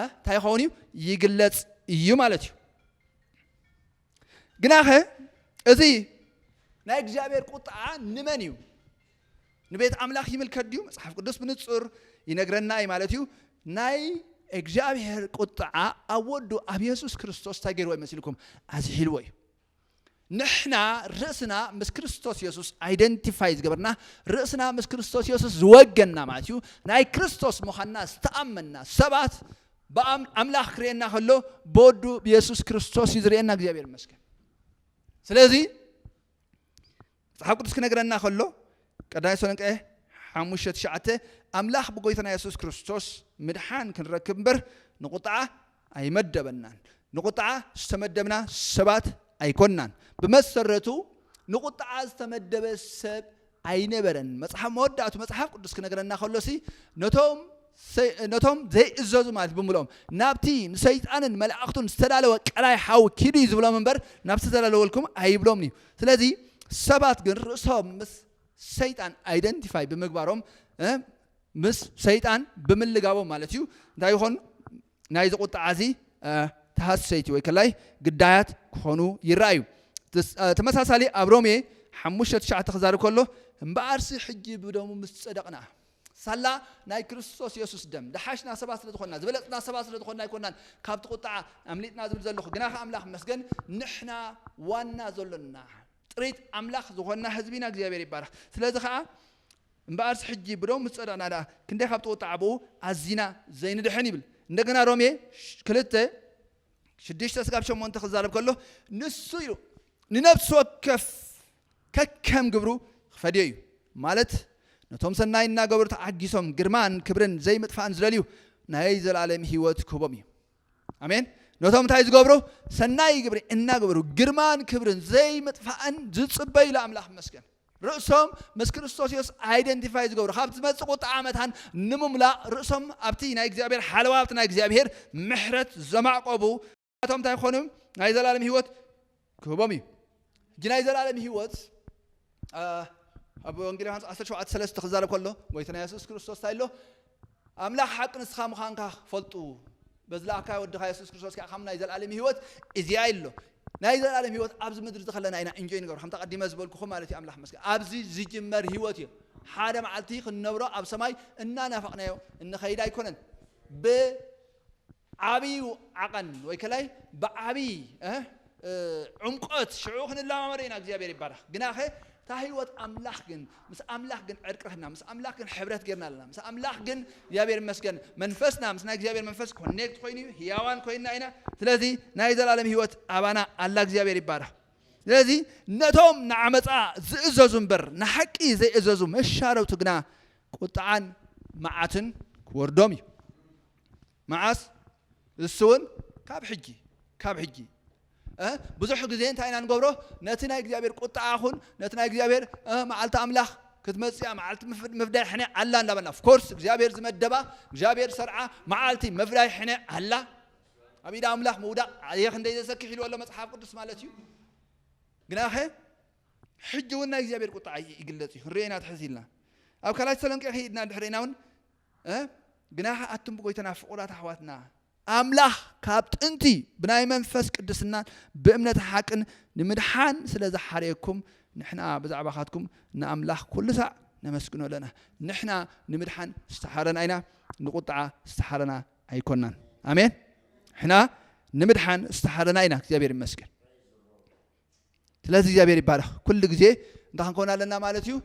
እንታይ ይኸውን እዩ ይግለጽ እዩ ማለት እዩ ግናኸ እዚ ናይ እግዚአብሔር ቁጥዓ ንመን እዩ ንቤት ኣምላኽ ይምልከት ድዩ መጽሓፍ ቅዱስ ብንጹር ይነግረና እዩ ማለት እዩ ናይ እግዚአብሔር ቁጥዓ ኣብ ወዱ ኣብ ኢየሱስ ክርስቶስ ታገይርዎ ይመስልኩም ኣዝሒልዎ እዩ ንሕና ርእስና ምስ ክርስቶስ ኢየሱስ አይደንቲፋይ ዝገበርና ርእስና ምስ ክርስቶስ ኢየሱስ ዝወገና ማለት እዩ ናይ ክርስቶስ ምዃንና ዝተኣመና ሰባት በኣምላኽ ክርኤና ከሎ በወዱ ኢየሱስ ክርስቶስ እዩ ዝርኤና እግዚአብሔር ይመስገን ስለዚ መጽሓፍ ቅዱስ ክነግረና ከሎ ቀዳማይ ተሰሎንቄ 5:9 ኣምላኽ ብጎይታና ኢየሱስ ክርስቶስ ምድሓን ክንረክብ እምበር ንቁጥዓ ኣይመደበናን ንቁጥዓ ዝተመደብና ሰባት ኣይኮንናን ብመሰረቱ ንቁጥዓ ዝተመደበ ሰብ ኣይነበረን መጽሓፍ መወዳእቱ መጽሓፍ ቅዱስ ክነግረና ከሎሲ ነቶም ዘይእዘዙ ማለት ብምሎም ናብቲ ንሰይጣንን መላእኽቱን ዝተዳለወ ቀላይ ሓዊ ኪዱ ዝብሎም እምበር ናብ ዝተዳለወልኩም ኣይብሎም እዩ ስለዚ ሰባት ግን ርእሶም ምስ ሰይጣን አይደንቲፋይ ብምግባሮም ምስ ሰይጣን ብምልጋቦም ማለት እዩ እንታይ ይኾን ናይ ዝቁጥዓ እዚ ተሃሰይቲ ወይ ከላይ ግዳያት ክኾኑ ይረኣዩ ተመሳሳሊ ኣብ ሮሜ 5:9 ክዛረብ ከሎ እምበኣርሲ ሕጂ ብደሙ ምስ ጸደቕና ሳላ ናይ ክርስቶስ ኢየሱስ ደም ደሓሽና ሰባት ስለ ዝኾንና ዝበለፅና ሰባት ስለ ዝኾንና ኣይኮንናን ካብቲ ቁጥዓ ኣምሊጥና ዝብል ዘለኹ ግና ኣምላኽ መስገን ንሕና ዋና ዘሎና ጥሪት ኣምላኽ ዝኾንና ህዝቢና እግዚአብሔር ይባረኽ ስለዚ ከዓ እምበኣርሲ ሕጂ ብደሙ ምስ ጸደቕና ዳ ክንደይ ካብቲ ቁጥዓ ብኡ ኣዚና ዘይንድሕን ይብል እንደገና ሮሜ 2:6-8 ክዛረብ ከሎ ንሱ ኢሉ ንነፍሲ ወከፍ ከከም ግብሩ ክፈድዮ እዩ ማለት ነቶም ሰናይ እናገበሩ ተዓጊሶም ግርማን ክብርን ዘይምጥፋእን ዝደልዩ ናይ ዘላለም ህይወት ክህቦም እዩ ኣሜን ነቶም እንታይ ዝገብሩ ሰናይ ግብሪ እናገበሩ ግርማን ክብርን ዘይምጥፋእን ዝጽበዩ ለኣምላኽ መስገን ርእሶም ምስ ክርስቶስ ኢየሱስ አይደንቲፋይ ዝገብሩ ካብቲ ዝመጽእ ቁጥዓ ዓመታን ንምምላእ ርእሶም ኣብቲ ናይ እግዚአብሔር ሓለዋ ኣብቲ ናይ እግዚአብሔር ምሕረት ዘማዕቆቡ እቶም እንታይ ኮኑ ናይ ዘላለም ህይወት ክህቦም እዩ ናይ ዘላለም ህይወት ኣብ ወንጌል ዮሐንስ 17:3 ክዛረብ ከሎ ጎይታና ኢየሱስ ክርስቶስ ታይሎ ኣምላኽ ሓቂ ንስኻ ምዃንካ ፈልጡ በዝላካ ወድኻ ኢየሱስ ክርስቶስ ከዓ ከም ናይ ዘላለም ህይወት እዚያ ኢሎ ናይ ዘላለም ህይወት ኣብዚ ምድሪ ዝኸለና ኢና እንጆይ ንገብሮ ከም ተቀዲመ ዝበልኩኹም ማለት እዩ ኣምላኽ መስገን ኣብዚ ዝጅመር ህይወት እዩ ሓደ መዓልቲ ክንነብሮ ኣብ ሰማይ እናናፈቕናዮ እንኸይድ ኣይኮነን ብዓብዩ ዓቐን ወይ ከላይ ብዓብይ عمقات شعوخنا الله ما مرينا እግዚአብሔር ይባረክ ግናኸ ታህይወት አምላኽ ግን ምስ አምላኽ ግን ዕርቅህና ምስ አምላኽ ግን ሕብረት ገርና ለና ምስ አምላኽ ግን እግዚአብሔር መስገን መንፈስና ምስ ናይ እግዚአብሔር መንፈስ ኮኔክት ኮይኑ ህያዋን ኮይና ኢና ስለዚ ናይ ዘላለም ህይወት አባና አላ እግዚአብሔር ይባረክ ስለዚ ነቶም ንዓመፃ ዝእዘዙ እምበር ንሓቂ ዘይእዘዙ መሻረውቱ ግና ቁጥዓን መዓትን ክወርዶም እዩ መዓስ እሱውን ካብ ሕጂ ብዙሕ ግዜ እንታይና ንገብሮ ነቲ ናይ እግዚአብሔር ቁጥዓ አኹን ነቲ ናይ እግዚአብሔር መዓልቲ አምላኽ ክትመጽያ መዓልቲ መፍዳይ ሕነ አላ እንዳበልና ኦፍ ኮርስ እግዚአብሔር ዝመደባ እግዚአብሔር ሰርዓ መዓልቲ መፍዳይ ሕነ አላ أبي دا أملاخ مودا عليه خندي يسكي حلو ولا مصحف قدس مالتيو جناخه حجونا إجابير قطع يقلتي رينا تحسيلنا أو كلا سلام كهيدنا دحريناون جناح أتم بقول تنافقوا تحواتنا أملاخ كابت أنتي بناي منفس قدسنا بأمنة حقن نمدحان سلذ حريكم نحنا بزعبخاتكم نأملاخ كل ساعة نمسكنه لنا نحنا نمدحان استحارنا أينا نقطع استحارنا أيكوننا آمين إحنا نمدحان استحارنا أينا جابير مسكن ثلاثة جابير يبارك كل جزء ده هنكون لنا مالتيو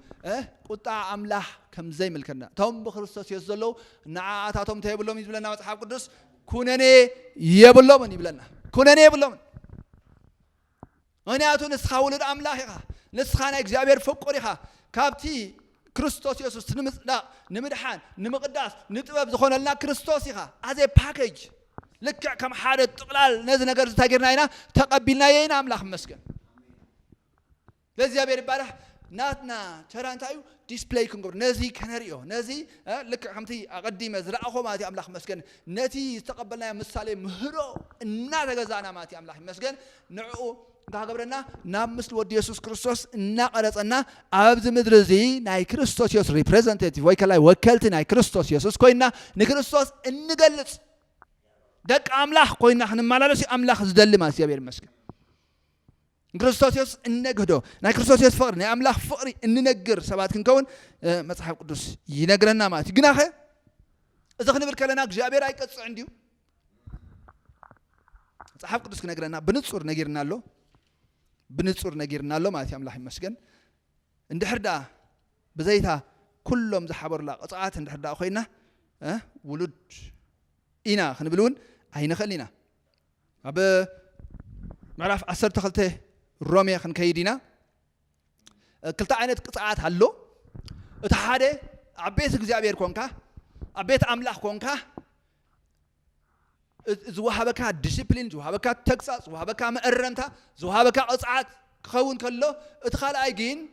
قطع أملاح كم زي ملكنا توم بخريستوس يزلوا نعاتهم تيبلهم يبلنا مصحف قدس كونني يبلهم يبلنا كونني يبلهم أنا أتون نسخاول الأملاحها نسخانا جابير فقريها كابتي كريستوس يسوس لا نمدحان نمقداس نتباب زخون لنا كريستوسها as a package لك كم حادث تقلال نزل نجار تاجرنا هنا تقبلنا ينا أملاح مسكن لذي أبي رباره ناتنا ترى أنت أيو display كنقول نزي كناريو نزي لك خمتي أقدم زرعه ما تي أملاح مسكن نتي تقبلنا مثال مهرو نادا جزانا ما تي أملاح مسكن نعو ده قبرنا نام مثل ود يسوع كريستوس نقرأ أننا أبز مدرزي ناي كريستوس يسوع representative ويكلا وكلت ناي كريستوس يسوع كوينا نكريستوس النجلس دك أملاح كوينا خن مالالسي أملاح زدل ما سيابير مسكن كريستوس يسوع النجدو ناي كريستوس يسوع فقر ناي أملاح فقري النجر سبات كنكون مصحف قدس ينجرنا ما تجناخه إذا خن بركلنا جابير أي كتس عنديو مصحف قدس كنجرنا بنتصور نجرنا له بنتصور نجرنا له ما تي أملاح مسكن عند حدا بزيتها كلهم زحبر لا قطعات عند حدا أخينا ولد إنا خن بلون هينا خلينا أب معرف عصر تخلته الرومية خن كيدينا كل تعينت قطعات هلو تحادي عبيت جزابير كونكا عبيت أملاح كونكا زوهابك ديسيبلين زوهابك تكساس زوهابك مقرنتا زوهابك قطعات خون كله ادخال أيجين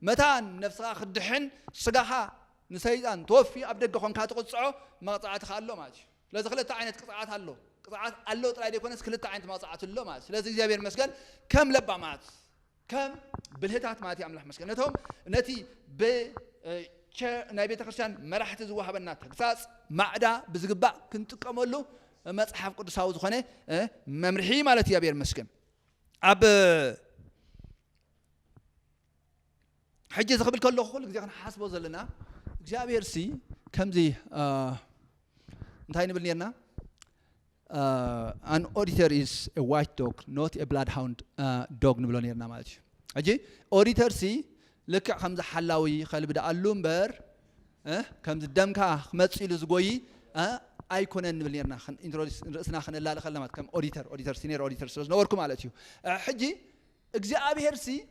متان نفسها خدحن سجاها نسيان توفي أبدك كونكا تقطعه ما قطعات خالله ماشي لازم خلت تعينت قطعات هلو قطعات هلو ترى يكون كل تعينت ما قطعات هلو ماشي لازم جزابير مسكن كم لبع مات كم بالهتات ماتي أملاح مسكن نتهم نتي ب نبي تخشان مرحت زوها بنات قصاص معدا بزقبا كنت كملو مصحف قدس هاو زخنه ممرحي مالتي يابير مسكن اب حجه زقبل كله كل غزي حاسبو زلنا እግዚአብሔር ሲ ከምዚ እንታይ ንብልኒና an auditor is a white dog not a bloodhound dog ንብሎ ነርና ማለት እዩ እጂ auditor ሲ لك خمس حلاوي خلي بدأ اللومبر كم الدم كا خمسيل زغوي أيكونن بليرنا خن إنتروديس رأسنا خن الله لخلمات كم أوديتر سينير أوديتر سوز نوركم على تيو حجي إجزاء بهرسي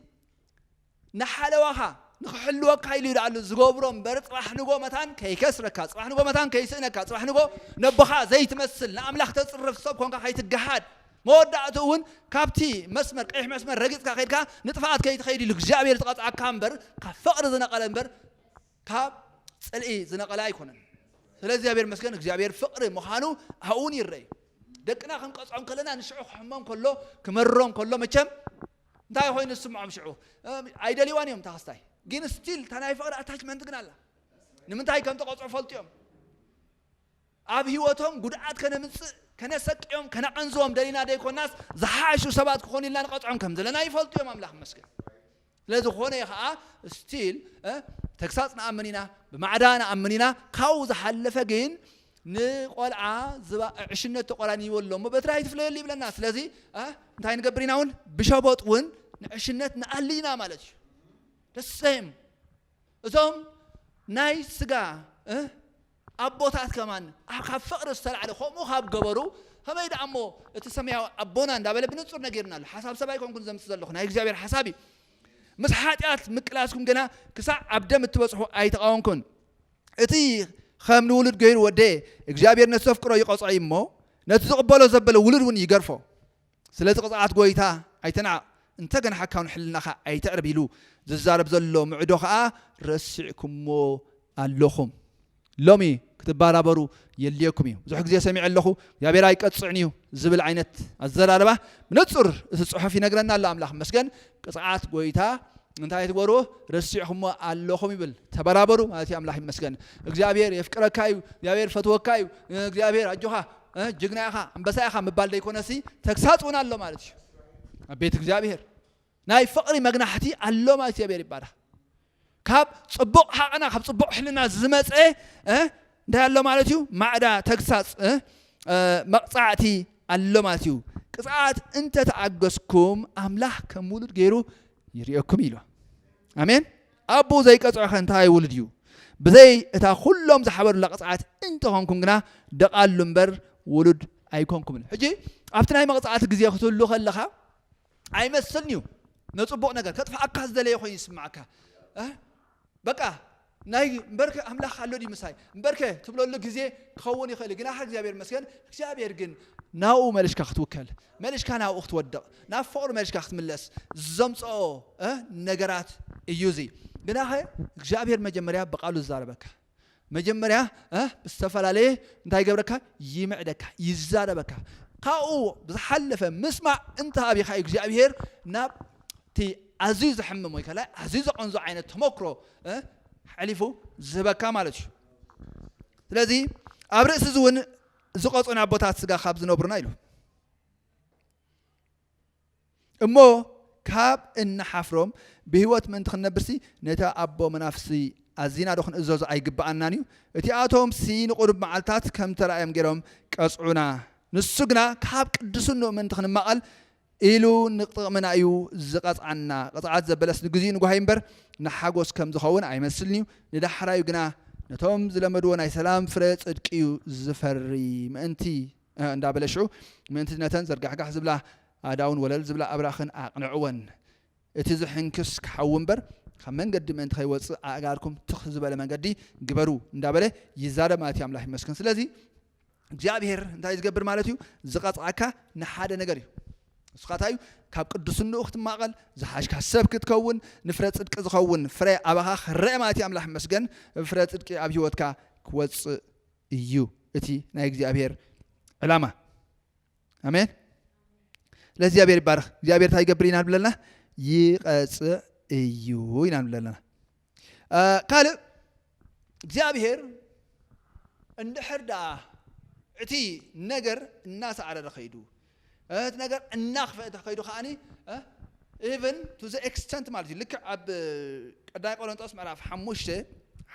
نحلوها نحلوها كايلو على الزغوبرم برد راح نقو متان كي كسر كاس راح نقو متان كي سنة كاس راح نقو نبخا زي تمثل نعمل تصرف صب كون كاي تجهاد مودعتون كابتي مسمر قيح مسمر رقيت كاخير كا نطفات كي تخيلي لجزابير تقطع كامبر كفقر زنقل امبر كاب صلئي زنقل ايكونن ስለዚህ እግዚአብሔር መስገን እግዚአብሔር ፍቅር መሃኑ አሁን ይረይ ደቅና ከንቀጽም ከለና ንሽዑ ሕማም ከሎ ከመሮም ከሎ መቸም እንታይ ሆይን ስምዖም ሽዑ አይደሊዋንዮም ታስታይ ግን ስቲል ታናይ ፍቅር አታችመንት ግን አላ ንምንታይ ከም ተቆጽዑ ፈልጥዮም ኣብ ህይወቶም ጉድኣት ከነምጽ ከነሰቅዮም ከነቀንዞም ደሊና ደይኮናስ ዝሓሹ ሰባት ክኾኑ ኢልና ንቀጽዖም ከም ዘለና ይፈልጥዮም አምላኽ መስገን ስለዚ ኾነ ይኸዓ ስቲል ተክሳጽና ኣመኒና ብማዕዳና ኣመኒና ካው ዝሓለፈ ግን ንቆልዓ ዕሽነት ተቆራኒ ይወሎም በትራይ ትፍለየሊ ይብለና ስለዚ እንታይ ንገብሪና እውን ብሸቦጥ እውን ንዕሽነት ንኣሊና ማለት እዩ ደሰም እዞም ናይ ስጋ ኣቦታት ከማን ካብ ፍቅሪ ዝተልዓለ ከምኡ ካብ ገበሩ ከመይ ደኣ እሞ እቲ ሰማያዊ ኣቦና እንዳበለ ብንጹር ነገርና ኣሎ ሓሳብ ሰባይ ኮንኩን ዘምጽእ ዘለኹ ናይ እግዚአብሔር ሓሳቢ مس حاجات مكلاسكم جنا كسا عبد متوسحوا أي تقاونكن أتي خام نولد غير ودي إجابير نصف كرا يقص عيمو نتقبله زبله ولد ون يجرفه سلسلة قطعات قويتها أي تنع أنت جن حكون حلنا خا أي تعرف يلو زارب زلوا معدوخا رسعكم مو اللخم لومي ክትባራበሩ የልየኩም እዩ ብዙሕ ግዜ ሰሚዕ ኣለኹ እግዚአብሔር ኣይቀጽዕን እዩ ዝብል ዓይነት ኣዘራርባ ብንጹር እቲ ጽሑፍ ይነግረና ኣሎ ኣምላኽ መስገን ቅጽዓት ጎይታ እንታይ ትገብሩ ረሲዕኹም ኣለኹም ይብል ተባራበሩ ማለት እዩ ኣምላኽ ይመስገን እግዚአብሔር የፍቅረካ እዩ እግዚአብሔር ፈትወካ እዩ እግዚአብሔር ኣጆኻ ጅግናኻ አንበሳኻ ምባል ደይኮነሲ ተግሳጽውን ኣሎ ማለት እዩ ኣብ ቤት እግዚአብሔር ናይ ፍቅሪ መግናሕቲ ኣሎ ማለት እግዚአብሔር ይባረኽ ካብ ጽቡቕ ሓቐና ካብ ጽቡቕ ሕልና ዝመጸ እንታይ ኣሎ ማለት እዩ ማዕዳ ተግሳጽ መቕጻዕቲ ኣሎ ማለት እዩ ቅጽዓት እንተ ተዓገስኩም ኣምላኽ ከም ውሉድ ገይሩ ይርአኩም ኢሉ አሜን ኣቦ ዘይቀጽዖ እንታይ ውሉድ እዩ ብዘይ እታ ኩሎም ዝሓበሩላ ቅጽዓት እንተ ኾንኩም ግና ደቓሉ እምበር ውሉድ ኣይኮንኩምን ሕጂ ኣብቲ ናይ መቕጻዕቲ ግዜ ክትህሉ ከለኻ ኣይመስልኒ እዩ ነጽቡቕ ነገር ከጥፍኣካ ዝደለየ ኮይኑ ይስማዓካ በቃ ናይ እምበርከ ኣምላኽ ኣሎ ዲ ምሳይ እምበርከ ትብለሉ ግዜ ክኸውን ይኽእል ግን ኣሓ እግዚአብሔር መስገን እግዚአብሔር ግን ናብኡ መልሽካ ክትውከል መልሽካ ናብኡ ክትወድቕ ናብ ፍቕሪ መልሽካ ክትምለስ ዘምፅኦ ነገራት እዩ ዚ ግን ኣኸ እግዚአብሔር መጀመርያ በቃሉ ዝዛረበካ መጀመርያ ብዝተፈላለየ እንታይ ገብረካ ይምዕደካ ይዛረበካ ካብኡ ብዝሓለፈ ምስማዕ እንተሃቢኻ እግዚአብሔር ናብቲ ኣዝዩ ዝሕምም ወይ ከላ ኣዝዩ ዘቐንዞ ዓይነት ተመክሮ ሓሊፉ ዝህበካ ማለት እዩ ስለዚ ኣብ ርእሲ እውን ዝቐፁና ቦታት ስጋ ካብ ዝነብሩና ኢሉ እሞ ካብ እንሓፍሮም ብህይወት ምእንቲ ክንነብርሲ ነታ ኣቦ መናፍሲ ኣዚና ዶ ክንእዘዞ ኣይግባኣናን እዩ እቲኣቶም ንቁሩብ መዓልታት ከም ተራእዮም ገይሮም ቀፅዑና ንሱ ግና ካብ ቅዱስን ምእንቲ ክንማቐል ኢሉ ንጥቕምና እዩ ዝቐፅዓና ቅፅዓት ዘበለስ ንግዚኡ ንጓሂ እምበር ንሓጎስ ከም ዝኸውን ኣይመስልኒ እዩ ንዳሕራዩ ግና ነቶም ዝለመድዎ ናይ ሰላም ፍረ ጽድቂ እዩ ዝፈሪ ምእንቲ እንዳበለሽዑ ምእንቲ ነተን ዘርጋሕጋሕ ዝብላ ኣዳውን ወለል ዝብላ ኣብራኽን ኣቕንዕወን እቲ ዝሕንክስ ክሓው እምበር ካብ መንገዲ ምእንቲ ከይወፅእ ኣእጋርኩም ትኽ ዝበለ መንገዲ ግበሩ እንዳበለ ይዛረብ ማለት እዩ ኣምላኽ ይመስገን ስለዚ እግዚአብሔር እንታይ ዝገብር ማለት እዩ ዝቐፅዓካ ንሓደ ነገር እዩ ስኻታዩ ካብ ቅዱስንኡ ክትማቐል ዝሓሽካ ሰብ ክትከውን ንፍረ ጽድቂ ዝኸውን ፍረ ኣባኻ ክረአ ማለት እዩ ኣምላኽ ይመስገን ፍረ ጽድቂ ኣብ ህይወትካ ክወፅእ እዩ እቲ ናይ እግዚአብሔር ዕላማ ኣሜን ለእግዚአብሔር ይባረኽ እግዚአብሔር እንታይ ይገብር ኢና ንብለና ይቐፅዕ እዩ ኢና ንብለና ካልእ እግዚአብሔር እንድሕር ዳ እቲ ነገር እናሰዓረረ ኸይዱ እቲ ነገር እናኽፈአተ ኸይዱ ከዓኒ ኢቨን ቱ ዘ ኤክስተንት ማለት እዩ ልክዕ ኣብ ቀዳይ ቆሮንጦስ ምዕራፍ 5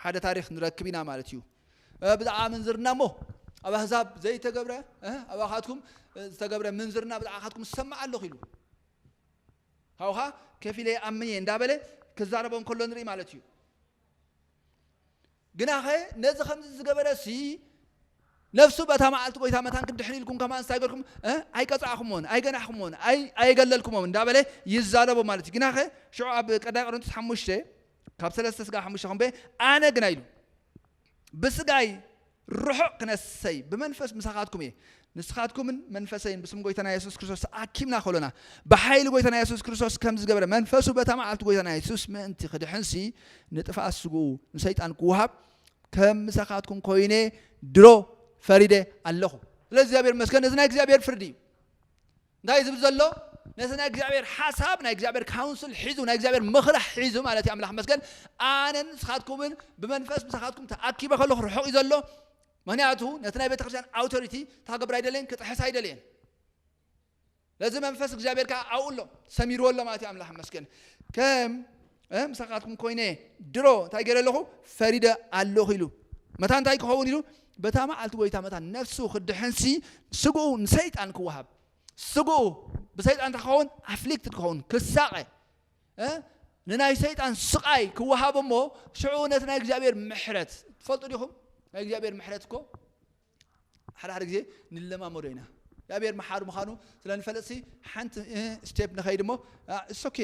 ሓደ ታሪክ ንረክብ ኢና ማለት እዩ ብዛዕባ ምንዝርና እሞ ኣብ ኣሕዛብ ዘይተገብረ ኣባኻትኩም ዝተገብረ ምንዝርና ብዛዕባኻትኩም ዝሰማዕ ኣለኹ ኢሉ ካብኻ ከፍ ኢለ ኣምነ እንዳበለ ክዛረቦም ከሎ ንርኢ ማለት እዩ ግና ኸ ነዚ ከምዚ ዝገበረሲ ነፍሱ በታ መዓልቲ ጎይታ መታን ክድሕን ኢልኩም ከማ እንታይ ገርኩም ኣይቀፅዓኹምዎን ኣይገናሕኩምዎን ኣይገለልኩምዎን እንዳበለ ይዛረቦ ማለት እዩ ግና ኸ ሽዑ ኣብ ቀዳይ ቆሮንቶስ 5 ካብ 3 ስጋ 5 ኸምበ ኣነ ግና ኢሉ ብስጋይ ርሑቕ ክነሰይ ብመንፈስ ምሳኻትኩም እየ ንስኻትኩምን መንፈሰይን ብስም ጎይታና ኢየሱስ ክርስቶስ ኣኪምና ከሎና ብሓይሊ ጎይታና ኢየሱስ ክርስቶስ ከም ዝገበረ መንፈሱ በታ መዓልቲ ጎይታና ኢየሱስ ምእንቲ ክድሕንሲ ንጥፋእ ስጉኡ ንሰይጣን ክውሃብ ከም ምሳኻትኩም ኮይነ ድሮ ፈሪደ ኣለኹ ስለዚ እግዚአብሔር መስገን ነዚ ናይ እግዚአብሔር ፍርዲ እንታይ ዝብል ዘሎ ነዚ ናይ እግዚአብሔር ሓሳብ ናይ እግዚአብሔር ካውንስል ሒዙ ናይ እግዚአብሔር ምኽራሕ ሒዙ ማለት እዩ ኣምላኽ መስገን ኣነን ንስኻትኩምን ብመንፈስ ምሳኻትኩም ተኣኪበ ከለኹ ርሑቕ እዩ ዘሎ ምክንያቱ ነቲ ናይ ቤተ ክርስቲያን ኣውቶሪቲ ታገብር ኣይደለየን ክጥሕስ ኣይደለየን ለዚ መንፈስ እግዚአብሔር ከዓ ኣብኡሎ ሰሚርዎ ኣሎ ማለት እዩ ኣምላኽ መስገን ከም ምሳኻትኩም ኮይነ ድሮ እንታይ ገይረ ኣለኹ ፈሪደ ኣለኹ ኢሉ መታ እንታይ ክኸውን ኢሉ በታ መዓልቲ ጎይታ መታ ነፍሱ ክድሕንሲ ስጉኡ ንሰይጣን ክወሃብ ስጉኡ ብሰይጣን ተኸውን ኣፍሊክትድ ክኸውን ክሳቐ ንናይ ሰይጣን ስቃይ ክወሃብ እሞ ሽዑ ነቲ ናይ እግዚአብሔር ምሕረት ትፈልጡ ዲኹም ናይ እግዚአብሔር ምሕረት እኮ ሓደ ግዜ ንለማመዶ ኢና እግዚአብሔር መሓሪ ምዃኑ ስለንፈልጥሲ ሓንቲ ስቴፕ ንኸይድ እሞ እስ ኦኬ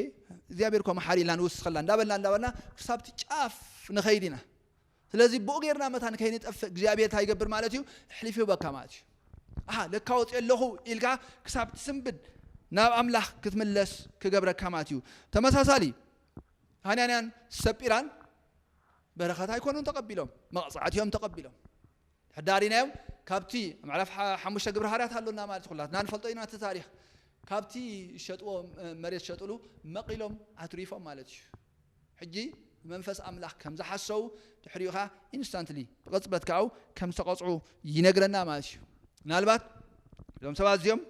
እግዚአብሔር እኮ መሓሪ ኢልና ንውስኽ ከላ እንዳበልና ክሳብቲ ጫፍ ንኸይድ ኢና ስለዚ ብኡ ጌርና መታ ንከይንጠፍእ እግዚአብሔር እንታይ ይገብር ማለት እዩ ሕሊፉ በካ ማለት እዩ ለካ ወፅእ ኣለኹ ኢልካ ክሳብቲ ስንብድ ናብ ኣምላኽ ክትምለስ ክገብረካ ማለት እዩ ተመሳሳሊ ሃናንያን ሰጲራን በረኸት ኣይኮኑን ተቐቢሎም መቕፅዓት እዮም ተቐቢሎም حداريناهم كابتي معرف حموش قبر هارات هلونا مالت خلات نان فلطينا التاريخ كابتي شطوا مريت شطلو مقيلهم عتريفهم مالتش حجي منفس أملاك كم زحسوا تحريقها instantly قصبت كاو كم سقطعوا ينقرنا مالش نالبات يوم سبعة يوم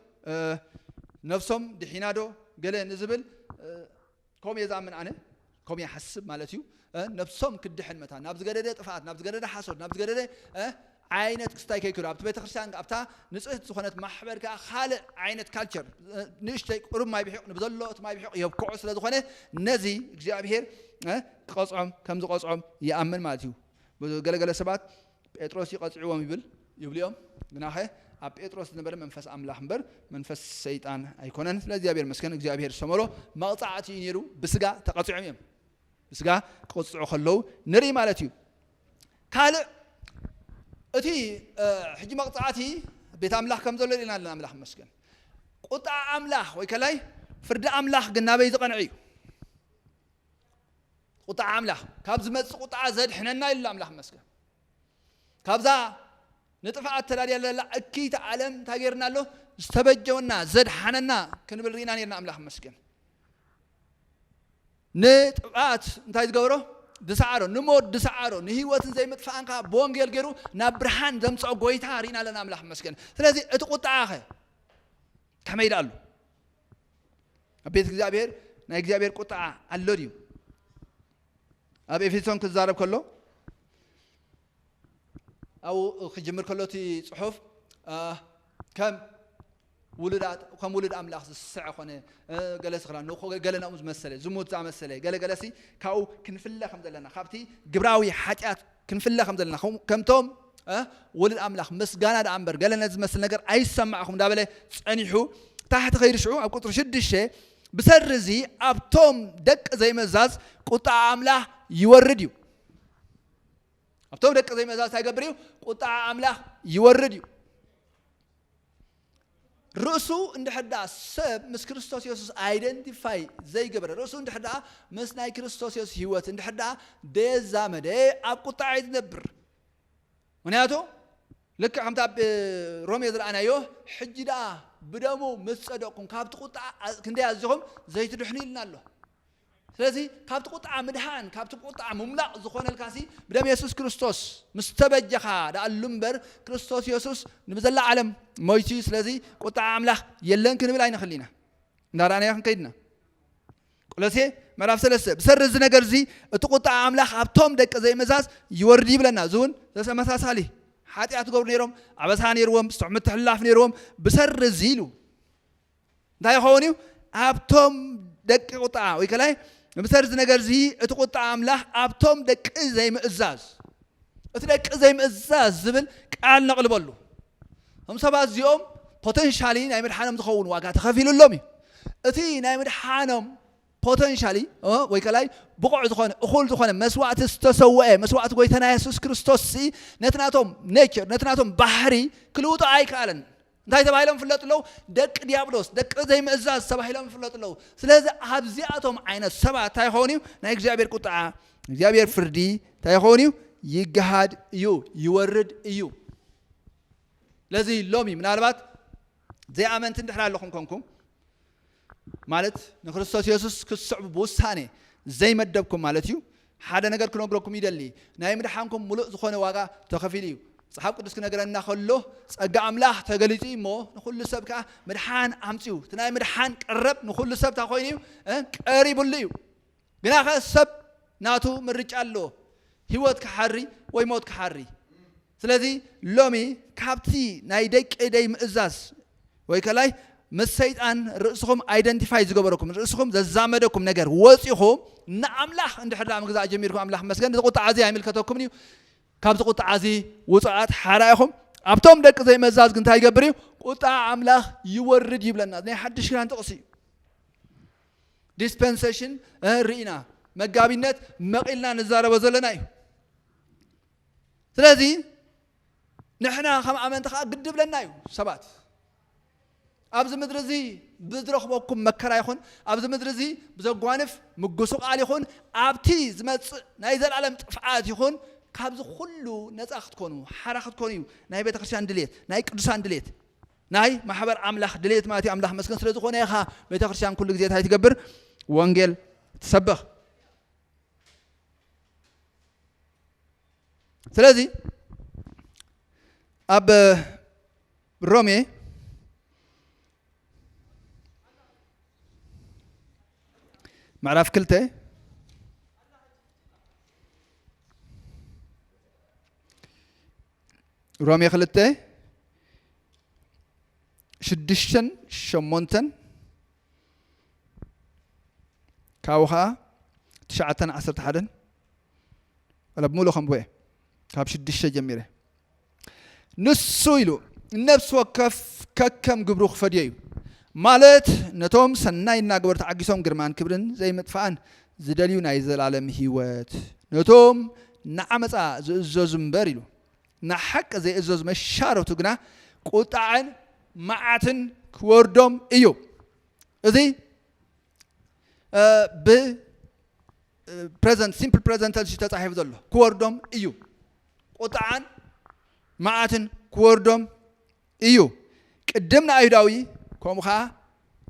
نفسهم دحينادو قال نزبل كم يزعمن عنه كم يحسب مالتيو نفسهم كدحن متى نبز قدرة طفعت نبز قدرة حسود نبز قدرة عينة كستايك كيلو أبت بيت خرسان أبتها نسأت سخنة محبر كخالق عينة كالتشر نشتى قرب ما يبيحق نبذل له ما يبيحق يبقى عسل دخانه نزي جاء بهير قصعم كم ذو قصعم يأمن مالتيو قال سبات بيتروس يقطعوا ويبل يبليهم جناحه أب بيتروس نبر منفس أملاح نبر منفس سيطان أيقونن لا جابير مسكن جاء بهير سمرو ما قطعتي ينيرو بسجا تقطعهم بسجا قطعوا خلوا نري مالتيو كالق أتي حجي مقطعاتي بيت أملاح كم زول لنا لنا أملاح مسكن قطع أملاح ويكلاي فرد أملاح قلنا بيزقن عيو قطع أملاح كابز مس قطع زد حنا إلا أملاح مسكن كابزا نتفع التلالي لا أكيد علم تغيرنا له استبجونا زد حننا كنبلرينا نيرنا أملاح مسكن نتفعت انتهي تقوله دسعارو نمود دسعارو نهيوات زي متفانكا بونجيل جيرو نبرهان دمصو غويتا رينا لنا املاح مسكن سلازي اتقطعاخه كما يدالو ابيت እግዚአብሔር ናይ እግዚአብሔር ቁጣ አለዲው አብ ኤፌሶን ክዛረብ ከሎ او خجمر كلوتي صحف كم ولدات كم ولد أملاخ الساعة خانة جلس خلنا نخو جلنا أمز مسألة زموت زع مسألة جلسي كاو كنفلا خمد لنا خابتي جبراوي حاجات كنفلا خمد لنا كم توم ولد أملاخ مس جانا دامبر جلنا زم مسألة نجر أي سمعهم دابله أنيحو تحت غير شعو أو كتر شد الشيء بسرزي أب توم دك زي مزاز قطع أملاخ يورديو أب توم دك زي مزاز هاي جبريو قطع أملاخ يورديو رأسو عند حدا سب مس كريستوس يسوع identify زي قبر رأسو عند حدا مس ناي كريستوس يسوع هوت عند حدا ده زامد أبقى تعيد نبر ونياتو لك عم تاب رومي يدر أنا يوه حجدا بدمو مسأدقكم كابت قطع كندي أزهم زي تدحني لنا له ስለዚህ ካብቲ ቁጣ ምድሃን ካብቲ ቁጣ ሙምላእ ዝኾነ ልካሲ ብደም ኢየሱስ ክርስቶስ ምስተበጀኻ ዳአሉምበር ክርስቶስ ኢየሱስ ንብዘላ ዓለም ሞይቲ ስለዚ ቁጣ አምላኽ የለን ክንብል አይነኽሊና እንዳራና ክንከይድና ቆሎሴ ምዕራፍ 3 ብሰርዝ ነገር እዚ እቲ ቁጣ አምላኽ ኣብቶም ደቀ ዘይመዛዝ ይወርድ ይብለና ዙን ተመሳሳሊ ኃጢአት ገብሩ ነይሮም አበሳ ነይሮም ስቱዕ ምትሕላፍ ነይሮም ብሰርዝ ኢሉ እንታይ ይኸውን ኣብቶም ደቀ ቁጣ ወይ ከላይ بسرز نجار زي اتقطع أملاح أبتم دك زي مئزاز اتدك زي مئزاز زبل قال نقلب له هم سبعة يوم potentially نايمر حانم تخون واقع تخافي للومي اتي نايمر حانم potentially ويكلاي بقعد تخون أخول تخون مسوعة تسوى مسوعة قويتنا يسوع كريستوس سي نتناتهم nature نتناتهم بحري كلوت عاي كالن دايت بايلهم فلت له دك ديابلوس دك زي مزاز سبايلهم فلت له سلازة هبزياتهم عين السبعة تايخونيو نايك جابير قطعة جابير فردي تايخونيو يجهاد يورد لذي لومي من البات زي أمانة تندحنا لكم كونكم مالت نخرستوس يسوس كالصعب بوساني زي مدبكم مالتيو حدا نقر كنو بروكم يدلي نايم دحانكم ملؤ زخونة واقع تخفيليو صحاب قدس كنا قرنا خلوه أجا أملاح تقليتي مو نخل السبكة مدحان عمتيو تناي مدحان قرب نخل السبت أخوينيو قريب الليو قنا خا السب ناتو من رجالو هيوت كحري ويموت كحري سلذي لومي كابتي نايدك إيدي مئزاز ويكلاي مسيد أن رأسهم identify زجبركم رأسهم ززامدكم نجار وصيهم نأملاح عند حدا مجزاء جميركم أملاح مسكن تقول تعزي عمل كتوكم نيو كابت قطع عزي وصعات حرايهم أبتم دك زي مزاج كنت هاي جبريو قطع أملاح يورد يبلنا نه حدش كان تقصي dispensation رينا مجابينات مقلنا نزار وزلنا ثلاثي نحنا خم أمانة قد بلنا سبات أبز مدرزي بزرخ بكم مكر يخون أبز مدرزي بزقوانف مجسوق على يخون أبتي زمت نايزل علم فعات يخون ካብዚ ኩሉ ነፃ ክትኮኑ ሓራ ክትኮኑ እዩ ናይ ቤተክርስትያን ድሌት ናይ ቅዱሳን ድሌት ናይ ማሕበር ኣምላኽ ድሌት ማለት ኣምላኽ መስገን ስለ ዝኾነ ኢኻ ቤተክርስትያን ኩሉ ግዜ እንታይ ትገብር ወንጌል ትሰብኽ ስለዚ ኣብ ሮሜ ምዕራፍ 2 ሮሜ 2 6-8 ካብኡ ከዓ 9-11 ولا بمولو خمبوه كاب شدش جميرة نسويلو النفس وكف ككم جبرو خفديو مالت نتوم سناي ناقبر تعجسهم جرمان كبرن زي مدفعن زدليو نايزل عالم هيوات نتوم نعمت زوزم بريلو نحك زي زوز مشارو تجنا قطعن معتن كوردم إيو ذي ب present simple present tense تتعرف ذلله كوردم إيو قطعن معتن كوردم إيو قدمنا أيداوي كومخا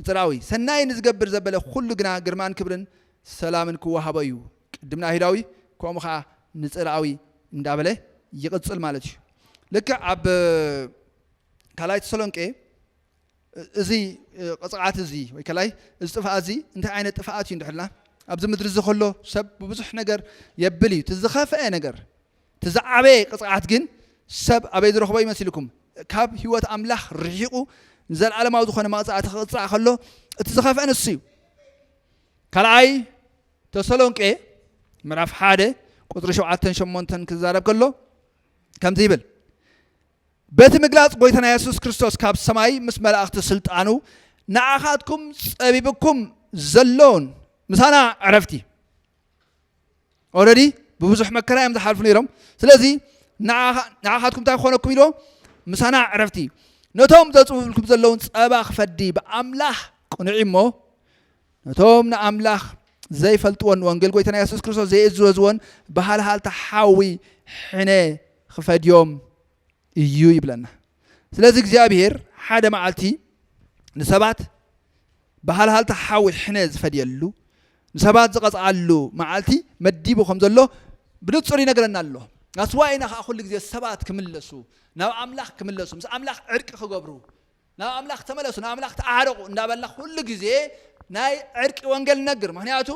نتراوي سناي نزقبر زبالة كل جنا جرمان كبرن سلامن كوها بايو قدمنا أيداوي كومخا نتراوي ندابله يقتصل مالتش لك عب كلاي تسلونك إيه زي قطعات زي وكلاي استفاء زي انت عين اتفاءات يندحلنا أبز مدرسة خلو سب ببزح نجر يبلي تزخاف أي نجر تزعبي قطعات جن سب أبي يروح باي مسيلكم كاب هوات أملاح رجيقو نزل على ما ودخنا ما قطع خلو تزخاف أنا السيو كلاي تسلونك إيه مرف حادة قطر شو عتن شمونتن كزارب كله كم زيبل بيت مجلس بيتنا يسوع كريستوس كاب سماي مس ملاك تسلطانو نعخاتكم أبيبكم زلون مسانا عرفتي already ببزح مكرا يمد حرف نيرم سلازي نعخاتكم تاخونكم يلو مسانا عرفتي نتوم تطوفلكم زلون أباخ فدي بأملاح قنعيمو نتوم نأملاح زي فلتون وانجل بيتنا يسوع كريستوس زي إزوزون بحال تحاوي حنا خفد يوم يو يبلنا سلازي እግዚአብሔር ሓደ መዓልቲ ንሰባት ባህል ተሓውል ሕነዝ ፈድየሉ ንሰባት ዝቀጻሉ መዓልቲ መዲቡ ከም ዘሎ ብንጹር ይነግረና ኣሎ ኣስዋይና ኩሉ ግዜ ሰባት ክምለሱ ናብ ኣምላኽ ክምለሱ ምስ ኣምላኽ ዕርቂ ክገብሩ ናብ ኣምላኽ ተመለሱ ናብ ኣምላኽ ተዓረቁ እንዳበላ ኩሉ ግዜ ናይ ዕርቂ ወንጌል ነግር ምክንያቱ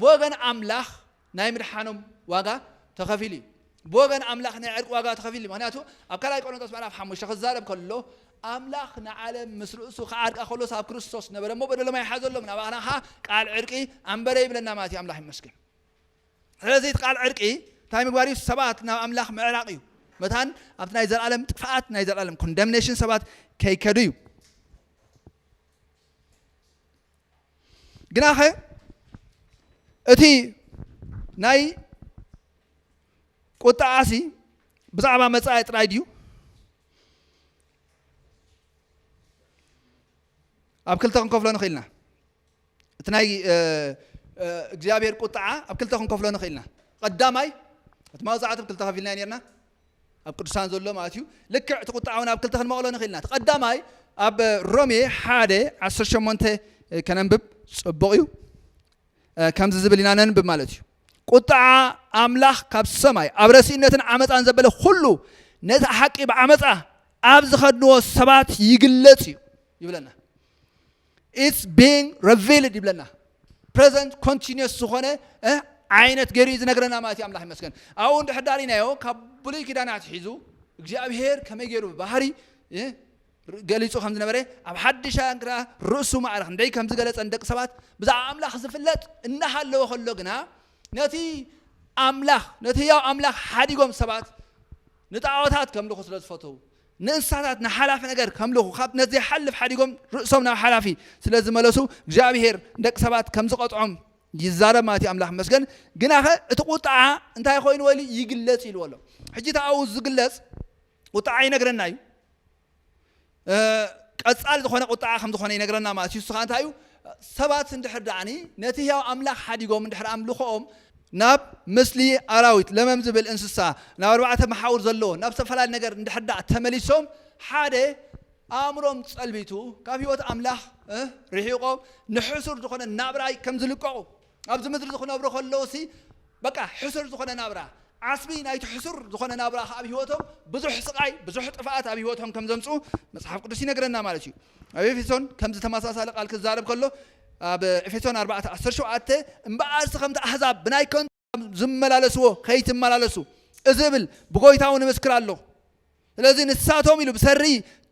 ብወገን ኣምላኽ ናይ ምድሓኖም ዋጋ ተኸፊሉ بوغن أملاخ نعرق واقع تخفيل معناته أبكار يقولون تسمع أنا فهم الشخص زارب كله أملاخ نعلم مصر سوخ عرق أخلو صاب كريستوس نبرة مو بدل ما يحزن له من أبغانا ها قال عرقي أمبري بلنا ماتي أملاخ مسكين هذا زيت قال عرقي تايم بواري سبات نا أملاخ معراقي مثلا أبنا يزال عالم تفعات نيزال عالم condemnation سبات كي كديو جناخه أتي ناي قطع عسي بزعما مساعد رايديو أبكلتهم كفلون خيلنا تناي إجابير قطعة أبكلتهم كفلون خيلنا قدامي ما زعت أبكلتها في النيرنا أبكلتان زلوا ماتيو لك تقطعون أبكلتهم ما قولون خيلنا قدامي أب رومي حادة عشر شمونته كان نبب بقيو كم زبلنا ننبب مالتيو قطع أملاخ كاب السماء أبرسي نتن عمت عن زبله خلو نت حق بعمت أبز خدنو السبات يجلتي يبلنا it's being revealed يبلنا present continuous سخنة عينت جريز نقرنا ما تي أملاح مسكن أو عند حدارينا يو كابولي كده نعتحيزو إجابير كم يجرو بحري قاليسو خمسة نبرة أب حد شانكرا رأسه ما عرف نداي كم زجلت عندك سبات بزع أملاح زفلت إنها لو خلقنا نتي أملاخ نتي يا أملاخ حديقهم سبات نتعاوتات كم لخو سلسل فتو ننساتات نحلاف نجار كم لخو خاب نزي حلف حديقهم رأسهم حلافي سلسل ملسو جابير دك سبات كم زقط عم يزارب ماتي أملاخ مسكن جناخه تقطع أنت يا خوين ولي يجلس يلوله حجي تعاوز يجلس قطعي نجرنا يو أسأل دخونا قطع خم دخونا ينجرنا ما تشوف سخان تايو سبات سندحر دعني نتيها أملاخ حديقهم ندحر أملخهم ናብ ምስሊ ኣራዊት ለመም ዝብል እንስሳ ናብ 4 መሓውር ዘለዎ ናብ ዝተፈላለዩ ነገር እንድሕዳእ ተመሊሶም ሓደ ኣእምሮም ጸልቢቱ ካብ ህይወት ኣምላኽ ርሒቆም ንሕሱር ዝኾነ ናብራይ ከም ዝልቀቑ ኣብዚ ምድሪ ዝኽነብሩ ከለውሲ በቃ ሕሱር ዝኾነ ናብራ ዓስቢ ናይቲ ሕሱር ዝኾነ ናብራ ኣብ ህይወቶም ብዙሕ ስቃይ ብዙሕ ጥፋኣት ኣብ ህይወቶም ከም ዘምፁ መጽሓፍ ቅዱስ ይነግረና ማለት እዩ። ኣብ ኤፌሶን ከም ዝተመሳሳለ ቃል ክዛረብ ከሎ ኣብ ኤፌሶን 4:17 እምበኣርሲ ከምቲ ኣሕዛብ ብናይ ከንቱ ዝመላለስዎ ከይትመላለሱ እዚ ብል ብጎይታውን ምስክር ኣሎ። ስለዚ ንሳቶም ኢሉ ብሰሪ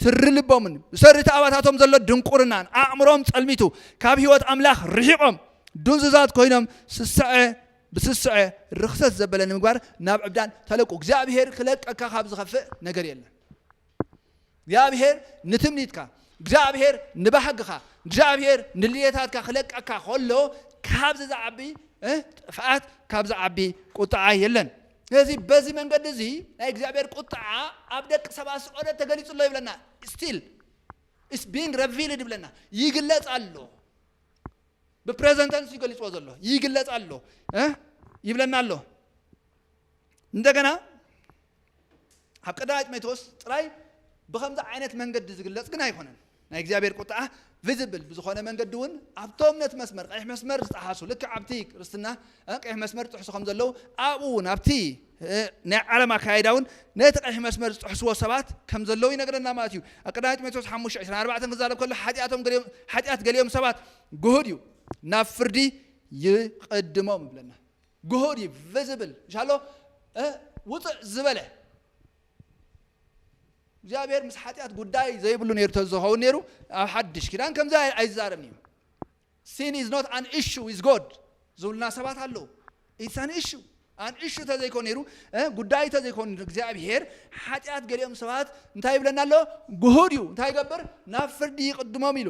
ትርልቦምን ብሰሪ ተኣባታቶም ዘሎ ድንቁርናን ኣእምሮም ጸልሚቱ ካብ ህይወት ኣምላኽ ርሒቆም ድንዙዛት ኮይኖም ብስስዐ ርክሰት ዘበለ ንምግባር ናብ ዕብዳን ተለቁ። እግዚአብሔር ክለቀካ ካብ ዝኸፍእ ነገር የለን። እግዚአብሔር ንትምኒትካ እግዚአብሔር ንባህግኻ እግዚአብሔር ንልየታትካ ክለቀካ ከሎ ካብ ዝዓቢ ጥፍኣት ካብ ዝዓቢ ቁጣዓ የለን። ስለዚ በዚ መንገዲ እዚ ናይ እግዚአብሔር ቁጣዓ ኣብ ደቂ ሰባት ስቆደ ተገሊጹሎ ይብለና still is being revealed ይብለና ይግለጽ ኣሎ በፕሬዘንተንስ ይገልጽዎ ዘሎ ይግለጽ ኣሎ ይብለና ኣሎ። እንደገና ኣብ ቀዳማይ ጢሞቴዎስ ጥራይ ብከምዚ ዓይነት መንገዲ ዝግለጽ ግን ኣይኮነን። ናይ እግዚአብሔር ቁጣዓ ቪዚብል ብዝኾነ መንገዲ እውን ኣብቶም ነት መስመር ቀይሕ መስመር ዝጣሓሱ ልክ ኣብቲ ክርስትና ቀይሕ መስመር ዝጥሕሱ ከም ዘለው ኣብኡ እውን ኣብቲ ናይ ዓለም ኣካይዳ እውን ነቲ ቀይሕ መስመር ዝጥሕስዎ ሰባት ከም ዘለው ይነግረና ማለት እዩ። ኣብ ቀዳማይ ጢሞቴዎስ 5:24 ክዛረብ ከሎ ሓጢኣት ገሊኦም ሰባት ጉሁድ እዩ ናብ ፍርዲ ይቀድሞም ይብለና። ጉሁድ ቪዚብል ኢንሻአሎ ውፅእ ዝበለ እግዚአብሔር ምስ ሓጢኣት ጉዳይ ዘይብሉ ነይሩ ተዝኸውን ነይሩ ኣብ ሓድሽ ኪዳን ከምዛ ኣይዛረብን እዩ። sin is not an issue with God ዝብሉና ሰባት ኣለዉ። it's an issue ተዘይኮን ነይሩ ጉዳይ ተዘይኮን እግዚአብሔር ሓጢኣት ገሊኦም ሰባት እንታይ ይብለና ኣሎ ጉሁድ እዩ እንታይ ይገብር ናብ ፍርዲ ይቅድሞም ኢሉ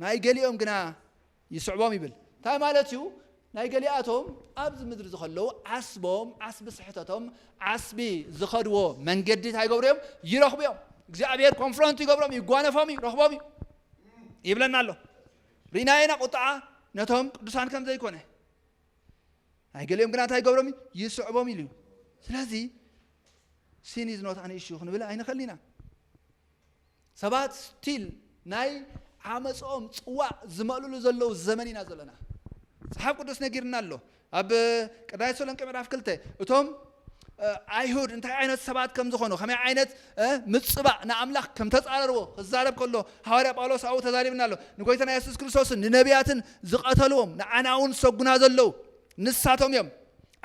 ናይ ገሊኦም ግና ይስዕቦም ይብል እንታይ ማለት እዩ ናይ ገሊኣቶም ኣብዚ ምድሪ ዝኸለው ዓስቦም ዓስቢ ስሕተቶም ዓስቢ ዝኸድዎ መንገዲ እንታይ ይገብሮም ይረኽቦም እግዚአብሔር ኮንፍሮንት ይገብሮም ይጓነፎም ይረኽቦም ይብለና ኣሎ። ሪናይና ቁጣዓ ነቶም ቅዱሳን ከም ዘይኮነ ናይ ገሊኦም ግና እንታይ ይገብሮም ይስዕቦም ኢሉ። ስለዚ sin is not an issue ክንብል ኣይንኸሊና። ሰባት ስቲል ናይ ዓመጾም ጽዋዕ ዝመልሉ ዘለው ዘመን ኢና ዘለና። መጽሓፍ ቅዱስ ነጊርና ኣሎ ኣብ ቀዳማይ ተሰሎንቄ ምዕራፍ 2 እቶም ኣይሁድ እንታይ ዓይነት ሰባት ከም ዝኾኑ ከመይ ዓይነት ምጽባዕ ንኣምላኽ ከም ተጻረርዎ ክዛረብ ከሎ ሐዋርያ ጳውሎስ ኣብኡ ተዛሪብና ኣሎ። ንጎይታና ኢየሱስ ክርስቶስን ንነቢያትን ዝቐተልዎም ንዓናውን ሰጉና ዘለው ንሳቶም እዮም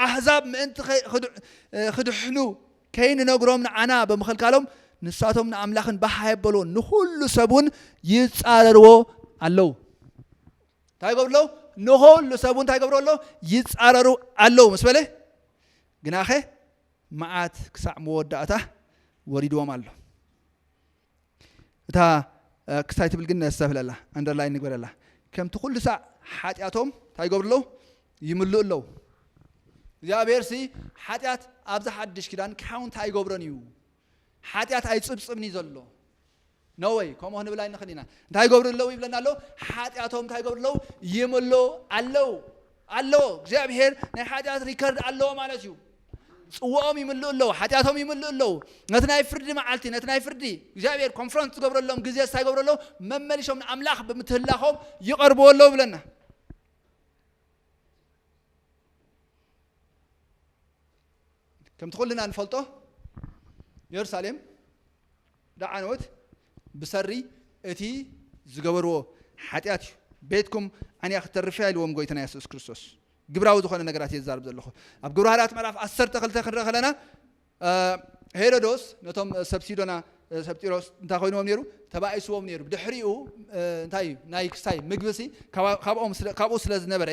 ኣሕዛብ ምእንቲ ክድሕኑ ከይንነግሮም ንዓና ብምኽልካሎም ንሳቶም ንኣምላኽን ባሓየበሎ ንኹሉ ሰቡን ይጻረርዎ ኣለው። እንታይ ይገብርሎ ንኹሉ ሰቡን እንታይ ይገብርሎ ይጻረሩ ኣለው ምስ በለ ግናኸ መዓት ክሳዕ መወዳእታ ወሪድዎም ኣሎ። እታ ክሳይ ትብል ግን ነስተፍለላ አንደርላይን ንግበረላ ከምቲ ኩሉ ሳዕ ሓጢኣቶም እንታይ ይገብርሎ ይምልኡ ኣለው። እግዚአብሔር ሲ ሓጢኣት ኣብዛ ሓድሽ ኪዳን ካውንት ኣይገብሮን እዩ ሓጢኣት ኣይፅብፅብኒ ዘሎ ነወይ ከምኡ ክንብል ኣይንኽእልና። እንታይ ይገብሩ ኣለው ይብለና ኣሎ ሓጢኣቶም እንታይ ይገብሩ ኣለው ይምልኡ ኣለዎ እግዚአብሔር ናይ ሓጢኣት ሪከርድ ኣለዎ ማለት እዩ። ጽውኦም ይምልኡ ኣለው ሓጢኣቶም ይምልኡ ኣለው። ነቲ ናይ ፍርዲ መዓልቲ ነቲ ናይ ፍርዲ እግዚአብሔር ኮንፍረንስ ዝገብረሎም ግዜ እንታይ ይገብሩ ኣለው መመሊሾም ንኣምላኽ ብምትህላኾም ይቐርብዎ ኣለው ይብለና። ከምቲ ኩልና ንፈልጦ ኢየሩሳሌም ዳዓነወት ብሰሪ እቲ ዝገበርዎ ሓጢኣት እዩ። ቤትኩም ኣንያ ክተርፍያ ኢልዎም ጎይታና ኢየሱስ ክርስቶስ ግብራዊ ዝኾነ ነገራት የዛርብ ዘለኹ ኣብ ግብረ ሐዋርያት ምዕራፍ 12 ክንርኢ ከለና ሄሮዶስ ነቶም ሰብሲዶና ሰብጢሮስ እንታይ ኮይኖም ነይሩ ተባኢስዎም ነይሩ። ብድሕሪኡ እንታይ ናይ ክሳይ ምግብሲ ካብኡ ስለ ዝነበረ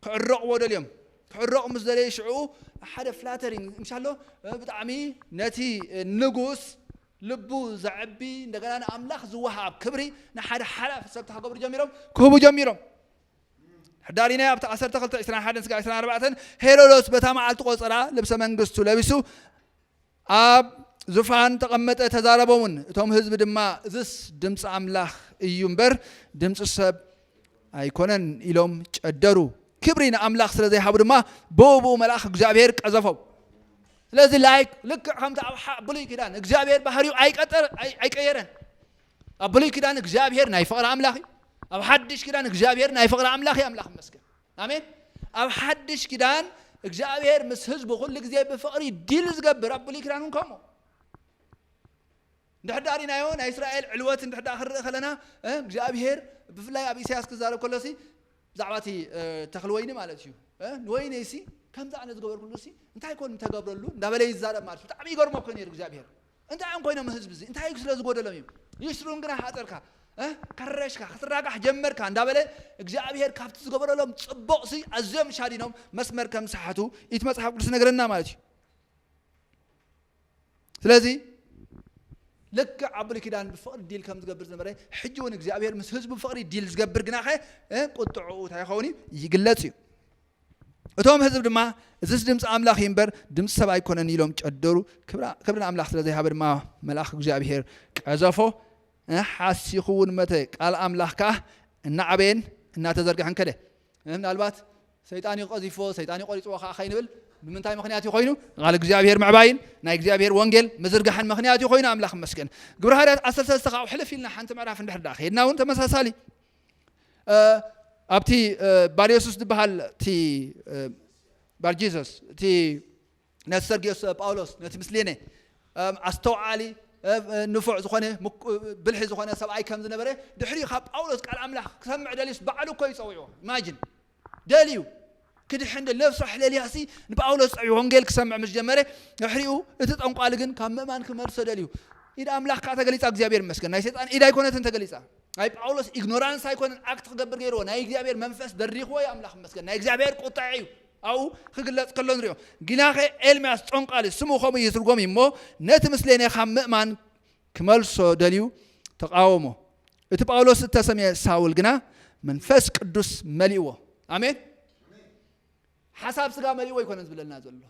ክዕረቕዎ ደልዮም ክዕረቕ ምስ ደለየ ሽዑ ሓደ ፍላተሪንግ እንሻሎ ብጣዕሚ ነቲ ንጉስ ልቡ ዘዕቢ እንደገና ንኣምላኽ ዝወሃብ ክብሪ ንሓደ ሓላፊ ሰብ ክህቡ ጀሚሮም ሕዳሪና ኣብቲ 12:21-24 ሄሮዶስ በታ መዓልቲ ቆፀራ ልብሰ መንግስቱ ለቢሱ ኣብ ዙፋን ተቐመጠ ተዛረቦምን እቶም ህዝቢ ድማ እዝስ ድምፂ ኣምላኽ እዩ እምበር ድምፂ ሰብ ኣይኮነን ኢሎም ጨደሩ። ክብሪና አምላኽ ስለዘይ ሃቡ ድማ በቦ መልአኽ እግዚአብሔር ቀዘፈው ስለዚህ ላይክ ልክ ከምታ ብሉይ ኪዳን እግዚአብሔር ባህሪው አይቀየረን ኣብ ብሉይ ኪዳን እግዚአብሔር ናይ ፍቅሪ አምላኽ ኣብ ሓድሽ ኪዳን እግዚአብሔር ናይ ፍቅሪ አምላኽ አምላኽ መስገን አሜን ኣብ ሓድሽ ኪዳን እግዚአብሔር ምስ ህዝቡ ኩሉ ግዜ ብፍቅሪ ዲል ዝገብር ኣብ ብሉይ ኪዳን እንከሞ ንሕዳሪናዮ ናይ እስራኤል ዕልወት እንድሕዳ ክርኢ ከለና እግዚአብሔር ብፍላይ ኣብ ኢሳያስ ክዛረብ ከሎሲ ብዛዕባቲ ተኽሊ ወይኒ ማለት እዩ ንወይነይሲ ከምዛ ኣነ ዝገበር ኩሉሲ እንታይ ኮን ተገብረሉ እንዳበለይ ይዛረብ ማለት ብጣዕሚ ይገርሞ ኮን ነይሩ እግዚአብሔር እንታይ ኮይኖም ህዝብ እዚ እንታይ ስለ ዝጎደሎም እዩ ይስሩን ግና ሓጠርካ ከረሽካ ክትራጋሕ ጀመርካ እንዳበለ እግዚአብሔር ካብቲ ዝገበረሎም ጽቡቕሲ ኣዝዮም ሻዲኖም መስመር ከም ሰሓቱ ኢት መጽሓፍ ቅዱስ ነገረና ማለት እዩ ስለዚ ልክ ኣብ ብሉይ ኪዳን ብፍቅሪ ዲል ከም ዝገብር ዝነበረ ሕጂ እውን እግዚአብሔር ምስ ህዝቡ ብፍቅሪ ዲል ዝገብር ግና ቁጥዑ እንታይ ይኸውን ይግለጽ እዩ እቶም ህዝብ ድማ እዚስ ድምፂ አምላኽ ይንበር ድምፂ ሰብ ኣይኮነን ኢሎም ጨደሩ ክብርን አምላኽ ስለዘይሃበ ድማ መልአኽ እግዚአብሔር ቀዘፎ ሓሲኹውን መተ ቃል አምላኽ ከዓ እናዓበየን እናተዘርግሐን ከደ ምናልባት ሰይጣን ይቀዚፎ ሰይጣን ይቆሪፅዎ ከዓ ኸይንብል ብምንታይ ምክንያት ይኮይኑ ቃል እግዚአብሔር ምዕባይን ናይ እግዚአብሔር ወንጌል ምዝርጋሕን ምክንያት ይኮይኑ አምላኽ መስገን ግብረ ሐዋርያት 13 ከዓ ሕልፍ ኢልና ሓንቲ ምዕራፍ እንድሕር ኸይድና እውን ተመሳሳሊ ኣብቲ ባርዮሱስ ዝበሃል እቲ ባርጂሰስ እቲ ነቲ ሰርጊዮስ ጳውሎስ ነቲ ምስሌነ ኣስተውዓሊ ንፉዕ ዝኾነ ብልሒ ዝኾነ ሰብኣይ ከም ዝነበረ ድሕሪኡ ካብ ጳውሎስ ቃል አምላኽ ክሰምዕ ደልዩስ ባዕሉ እኮ ይፀውዕዎ ኢማጂን ደልዩ ክድሕን ነፍሱ ሕለልያሲ ንጳውሎስ ፀውዒ ወንጌል ክሰምዕ ምስ ጀመረ ድሕሪኡ እቲ ጠንቋሊ ግን ካብ ምእማን ክመልሶ ደልዩ ኢድ አምላኽ ከዓ ተገሊፃ እግዚአብሔር ይመስገን ናይ ሰይጣን ኢድ ኣይኮነትን ተገሊፃ ናይ ጳውሎስ ኢግኖራንስ ኣይኮነን አክት ክገብር ገይርዎ ናይ እግዚአብሔር መንፈስ ደሪኽዎ አምላኽ ይመስገን ናይ እግዚአብሔር ቁጣዕ እዩ ኣው ክግለጽ ከሎ ንሪኦ ግናኸ ኤልምያስ ጮንቃሊ ስሙ ከምኡ ይትርጎም እሞ ነቲ ምስሌነ ካብ ምእማን ክመልሶ ደልዩ ተቃወሞ እቲ ጳውሎስ እተሰምየ ሳውል ግና መንፈስ ቅዱስ መሊእዎ አሜን ሓሳብ ስጋ መሊእዎ ይኮነን ዝብለና ዘሎ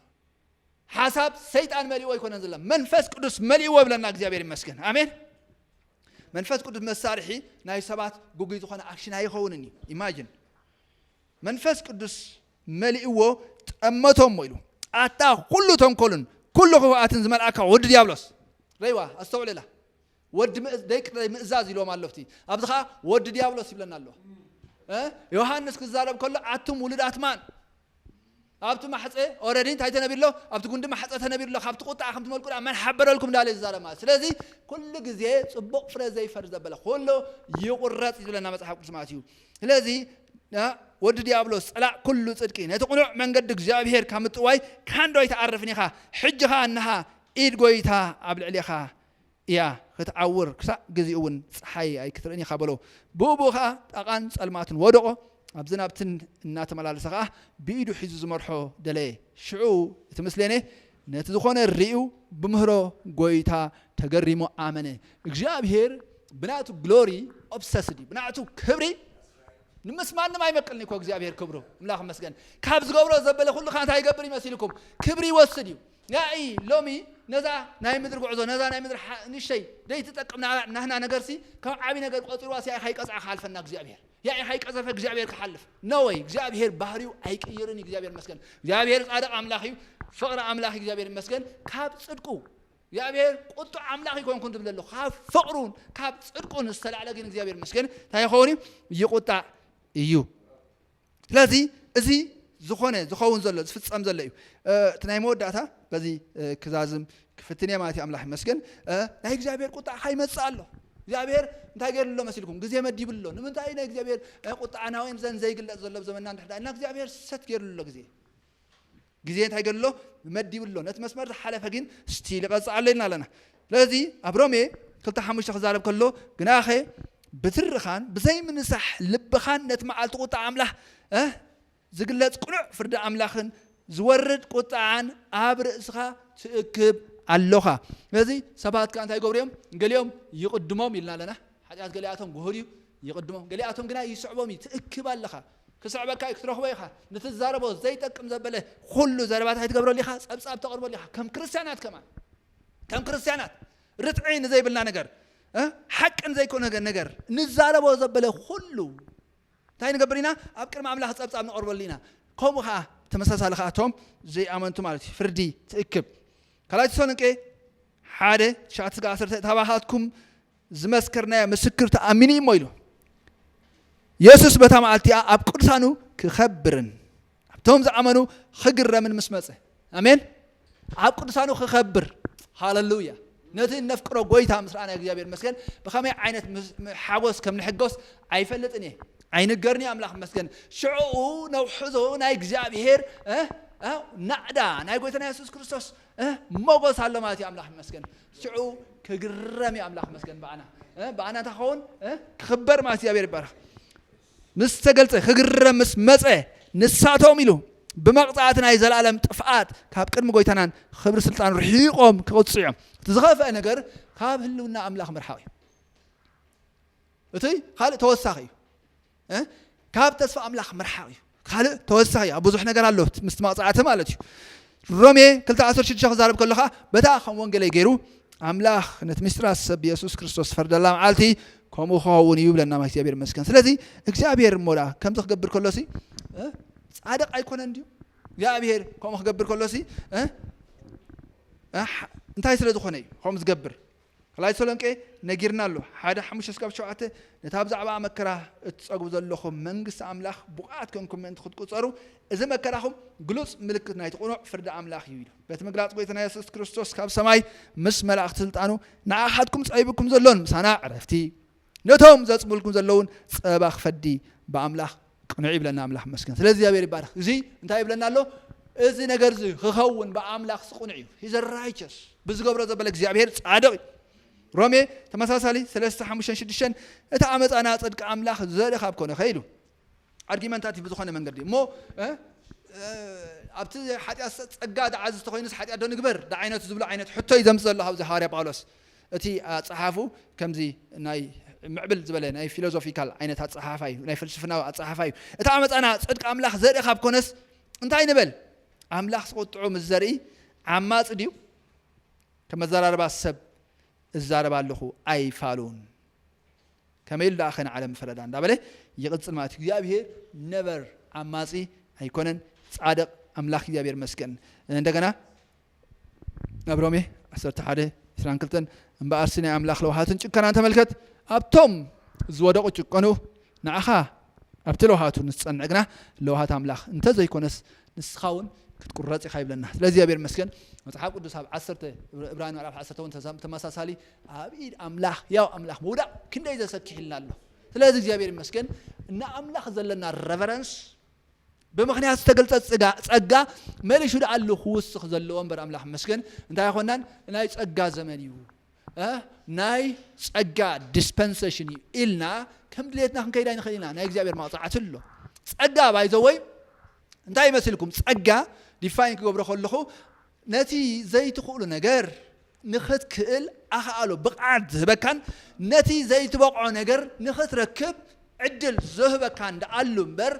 ሓሳብ ሰይጣን መሊእዎ ይኮነን ዘሎ መንፈስ ቅዱስ መሊእዎ ብለና እግዚአብሔር ይመስገን አሜን መንፈስ ቅዱስ መሳርሒ ናይ ሰባት ጉጉይ ዝኾነ ኣክሽን ኣይኸውንን እዩ ኢማጂን መንፈስ ቅዱስ መሊእዎ ጠመቶም ኢሉ ኣታ ኩሉ ተንኮልን ኩሉ ክፉኣትን ዝመልኣካ ወዲ ዲያብሎስ ረይዋ ኣስተውዕልላ ወዲ ደቂ ምእዛዝ ኢሎም ኣለፍቲ ኣብዚ ከዓ ወዲ ዲያብሎስ ይብለና ኣሎ ዮሃንስ ክዛረብ ከሎ ኣቱም ውሉዳት ማን ኣብቲ ማሕፀ ኦረዲ እንታይ ተነቢርሎ ኣብቲ ጉንዲ ማሕፀ ተነቢርሎ ካብቲ ቁጣዕ ከም ትመልኩ መን ሓበረልኩም እንዳለ ይዛረብ ማለት ስለዚ ኩሉ ግዜ ጽቡቕ ፍረ ዘይፈር ዘበለ ኩሉ ይቁረጽ ይብለና መጽሓፍ ቅዱስ ማለት እዩ ስለዚ ወዲ ዲያብሎስ ፀላእ ኩሉ ጽድቂ ነቲ ቁኑዕ መንገዲ እግዚአብሔር ካብ ምጥዋይ ካንዶይ ተዓርፍኒ ኢኻ ሕጂ ኻ እንሃ ኢድ ጎይታ ኣብ ልዕሊኻ እያ ክትዓውር ክሳብ ግዚኡ እውን ፀሓይ ኣይክትርእን ኢኻ በሎ ብኡ ከዓ ጣቓን ፀልማትን ወደቆ ኣብ ዝናብትን እናተመላለሰ ከዓ ብኢዱ ሒዙ ዝመርሖ ደለየ ሽዑ እቲ ምስሌነ ነቲ ዝኾነ ርኢዩ ብምህሮ ጎይታ ተገሪሙ ኣመነ እግዚአብሔር ብናቱ ግሎሪ ኦብሰስድ ብናቱ ክብሪ ንምስማንም ኣይመቅልኒ እኮ እግዚአብሔር ክብሩ አምላኽ መስገን ካብ ዝገብሮ ዘበለ ኩሉ ካ እንታይ ይገብር ይመስልኩም ክብሪ ይወስድ እዩ ያኢ ሎሚ ነዛ ናይ ምድር ጉዕዞ ነዛ ናይ ምድር ንሸይ ደይ ተጠቅምና ናህና ነገርሲ ካብ ዓቢ ነገር ቆጢሯስ ያኢ ሃይቀጻ ካልፈና እግዚአብሔር ያኢ ሃይቀዘፈ እግዚአብሔር ክሓልፍ ነወይ እግዚአብሔር ባህሪው ኣይቅይርን እግዚአብሔር መስገን እግዚአብሔር ጻድቅ አምላኽ እዩ ፍቅሪ አምላኽ እግዚአብሔር መስገን ካብ ጽድቁ እግዚአብሔር ቁጡ አምላኽ ይኮንኩን ትብለሉ ካብ ፍቅሩን ካብ ጽድቁን ዝተላዕለ ግን እግዚአብሔር መስገን እንታይ ይኸውን ይቁጣ እዩ ስለዚ እዚ ዝኾነ ዝኸውን ዘሎ ዝፍጸም ዘሎ እዩ እቲ ናይ መወዳእታ በዚ ክዛዝም ክፍትንየ ማለት አምላኽ ይመስገን ናይ እግዚአብሔር ቁጣ ካይመጽእ ኣሎ እግዚአብሔር እንታይ ገይሩሎ መስልኩም ግዜ መዲብሎ ንምንታይ ናይ እግዚአብሔር ቁጣዓናውን ዘን ዘይግለጽ ዘሎ ዘመንና እንድሕዳ እና እግዚአብሔር ሰት ገይሩሎ ግዜ እንታይ ገይሩሎ መዲብሎ ነቲ መስመር ዝሓለፈ ግን ስቲል ይቐጽእ ኣሎ ኢልና ኣለና ስለዚ ኣብ ሮሜ 2:5 ክዛረብ ከሎ ግናኸ بترخان بزي من صح لبخان نتمعال تقطع أملاح زقلت قنع فرد أملاخن زورد قطعان عبر إسخا تأكب اللوخا هذه سبات كانت هاي قبريهم قال يوم يقدمهم إلا لنا حاجات قالياتهم قهريو يقدمهم قالياتهم قنا يسعبهم يتأكب اللوخا كسعبك كاي كتروح وياها نتزاربوا زي تكم زبله كل زربات هاي تقبروا ليها أبصاب تقربوا ليها كم كريستيانات كمان كم كريستيانات رتعين زي بالله نجار حق إن زي كونه نجار نزاربوا زبله كله እንታይ ንገብር ኢና ኣብ ቅድሚ ኣምላኽ ፀብፃብ ንቐርበሉ ኢና ከምኡ ከዓ ተመሳሳሊ ከዓ እቶም ዘይኣመንቱ ማለት እዩ ፍርዲ ትእክብ ካልኣይ ተሰሎንቄ 1:9-10 ተባሃትኩም ዝመስከርናዮ ምስክር ተኣሚኑ እሞ ኢሉ ኢየሱስ በታ መዓልቲኣ ኣብ ቅዱሳኑ ክኸብርን ኣብቶም ዝኣመኑ ክግረምን ምስ መፀ ኣሜን ኣብ ቅዱሳኑ ክኸብር ሃሌሉያ ነቲ ነፍቅሮ ጎይታ ምስ ረኣና እግዚአብሔር መስገን ብኸመይ ዓይነት ሓጎስ ከም ንሕጎስ ኣይፈልጥን እየ ኣይንገርኒ ኣምላኽ መስገን ሽዑኡ ነውሕዞ ናይ እግዚአብሔር ናዕዳ ናይ ጎይታና ኢየሱስ ክርስቶስ ሞገስ ኣሎ ማለት እዩ ኣምላኽ መስገን ሽዑ ክግረም ኣምላኽ መስገን በኣና ተኸውን ክኽበር ማለት እግዚአብሔር ይባረኽ ምስ ተገልጸ ክግረም ምስ መፀ ንሳቶም ኢሉ بمقطعات ناي زلالم طفات كاب قدم غويتانان خبر سلطان رحيقهم كقصيهم تزغفه ነገር ካብ ህልውና አምላኽ መርሓዊ እተይ ካል ተወሳኺ ካብ ተስፋ አምላኽ መርሓዊ ካል ተወሳኺ ብዙሕ ነገር ኣሎ ምስተማጽዓተ ማለት እዩ ሮሜ 2:16 ዛረብ ከለኻ በታ ከም ወንጌለይ ገይሩ አምላኽ ነት ምስጥራስ ሰብ ኢየሱስ ክርስቶስ ፈርደላ ማዓልቲ ከምኡ ኸውን እዩ ብለና ማለት እግዚአብሔር መስከን ስለዚህ እግዚአብሔር ሞላ ከም ትገብር ከሎሲ ጻድቅ አይኮነን እንዲሁ እግዚአብሔር ከም ክገብር ከሎሲ እንታይ ስለ ዝኾነ እዩ ከም ዝገብር ከላይ ተሰሎንቄ ነጊርናሎ 1:5-7 ነታብ ዛዕባ መከራ እትጸጉብ ዘለኹም መንግስት አምላኽ ቡቃት ኮንኩም እንት ክትቆጸሩ እዚ መከራኹም ግሉጽ ምልክት ናይ ተቆኖ ፍርድ አምላኽ እዩ በት መግላጽ ጎይታና ኢየሱስ ክርስቶስ ካብ ሰማይ ምስ መላእክት ስልጣኑ ንኣሓድኩም ጸይብኩም ዘሎን ምሳና ዕረፍቲ ነቶም ዘጽሙልኩም ዘለውን ጸባ ክፈዲ በአምላኽ ቅንዕ ይብለና አምላኽ መስገን ስለዚህ እግዚአብሔር ይባረክ እዚ እንታይ ይብለና ኣሎ እዚ ነገር እዚ ክኸውን በአምላኽ ስቁንዕ እዩ he's righteous ብዝገብሮ ዘበለ እግዚአብሔር ጻድቅ ሮሜ ተመሳሳሊ 3:5-6 እታ አመጻና ጽድቅ አምላኽ ዘለ ካብ ኮነ ኸይሉ አርጊመንታት ብዙኾነ መንገዲ ሞ ኣብቲ ኃጢአት ጸጋ ዳዓዝ ተኾይንስ ኃጢአት ዶ ንግበር ዳ ዓይነት ዝብሉ ዓይነት ሕቶ ይዘምጽ ዘሎ ኣብዚ ሐዋርያ ጳውሎስ እቲ ጻሓፉ ከምዚ ናይ معبل زبالة ناي فيلوزوفيكال عينة تصحافي ناي فلسفنا تصحافي إذا عمتنا صدق أملاخ زري خاب كونس انتهي نبل أملاخ سقطعو مزري عمات ديو كما زرار باسب الزرار باللخو أي فالون كميل داخل على مفردان دابله يقص ما تجيب هي never عماتي هيكونن صادق أملاخ يجابير مسكن عندنا أبرومي أسرت حدا إسران كلتن بأرسني أملاخ لو هاتن كنا تملكت أبتم زودقو تقنو نعخا أبتلو هاتو نصنعنا لو هات أملاخ انت زي كونس نسخاون كتقرصي خايب لنا لازم يبير مسكن مصحاب قدس 10 ابراهيم 10 وانت تمساسالي ابيد املاخ يا املاخ مودا كنده يزسكحلنا له لازم يبير مسكن ان املاخ زلنا ريفرنس بمخنيات تገልጸ ጸጋ መሪሹ ዳአሉ ወስኽ ዘለዎም በር አምላኽ መስገን እንታይ ይኾናን ናይ ጸጋ ዘመን እዩ ናይ ጸጋ ዲስፐንሴሽን ኢልና ከም ድሌትና ክንከይዳ ንኸይና ናይ እግዚአብሔር ማጽዓት ኣሎ ጸጋ ባይዘወይ እንታይ ይመስልኩም ጸጋ ዲፋይን ክገብሮ ከለኹ ነቲ ዘይትኽእሉ ነገር ንኽትክእል ኣኻኣሎ ብቕዓት ዝህበካን ነቲ ዘይትበቕዖ ነገር ንኽትረክብ ዕድል ዝህበካን ዳአሉ እምበር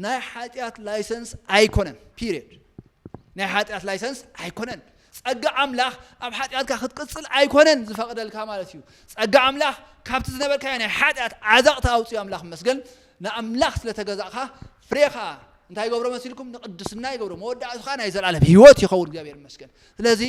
ናይ ሓጢአት ላይሰንስ ኣይኮነን ፒሪድ ናይ ሓጢአት ላይሰንስ ኣይኮነን ጸጋ አምላኽ ኣብ ሓጢአትካ ክትቅጽል ኣይኮነን ዝፈቅደልካ ማለት እዩ ጸጋ አምላኽ ካብቲ ዝነበርካ ናይ ሓጢአት ዓዛቕታ ኣውፅኡ አምላኽ መስገን ንኣምላኽ ስለተገዛእካ ፍሬኻ እንታይ ይገብሮ መስልኩም ንቅድስና ይገብሮ መወዳእትካ ናይ ዘላለም ህይወት ይኸውን እግዚአብሔር መስገን ስለዚ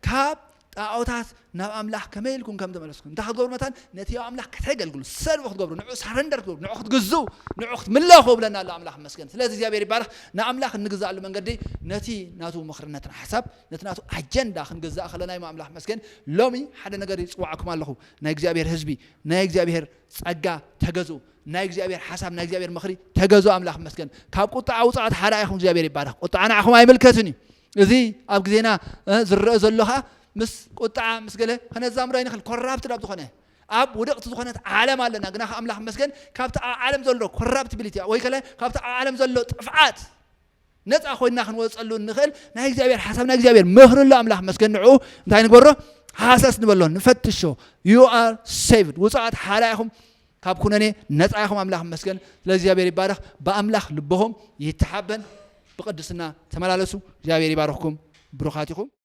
ካብ ጣዖታት ናብ አምላኽ ከመይልኩም ከም ተመለስኩም እንታይ ክትገብሩ መታን ነቲ አምላኽ ከተገልግሉ ሰርቭ ክትገብሩ ንዑ ሳረንደር ክትገብሩ ንዑ ክትግዙ ንዑ ክትምለኹ ብለና ኣሎ አምላኽ መስገን ስለዚ እግዚአብሔር ይባረክ ንአምላኽ እንግዛሉ መንገዲ ነቲ ናቱ ምኽርነትን ሓሳብ ነቲ ናቱ አጀንዳ ክንገዛእ ከለና ይ አምላኽ መስገን ሎሚ ሓደ ነገር ይጽዋዕኩም ኣለኹ ናይ እግዚአብሔር ህዝቢ ናይ እግዚአብሔር ጸጋ ተገዙ ናይ እግዚአብሔር ሓሳብ ናይ እግዚአብሔር ምኽሪ ተገዙ አምላኽ መስገን ካብ ቁጣ ውጻት ሓደ አይኹም እግዚአብሔር ይባረክ ቁጣና አኹም አይመልከትኒ እዚ ኣብ ግዜና ዝረአ ዘሎኻ مس قطع مسجله خنا زامرا ينخل كرابت راب تخنه أب ودقت تخنه عالم علىنا جناح أملاح مسكن كابت عالم زلوا كرابت بليتي ويكله كابت عالم زلوا فعات نت أخوي نحن وصلوا النخل نهيك زابير حسب نهيك زابير مهر الله أملاح مسكن نعو نتاين نقوله حاسس نبلون نفتشوا you are saved وصعد حالهم كاب كونني نت أخوي أملاح مسكن لزابير يبارك بأملاح لبهم يتحبن بقدسنا تملالسوا زابير يبارككم بروخاتكم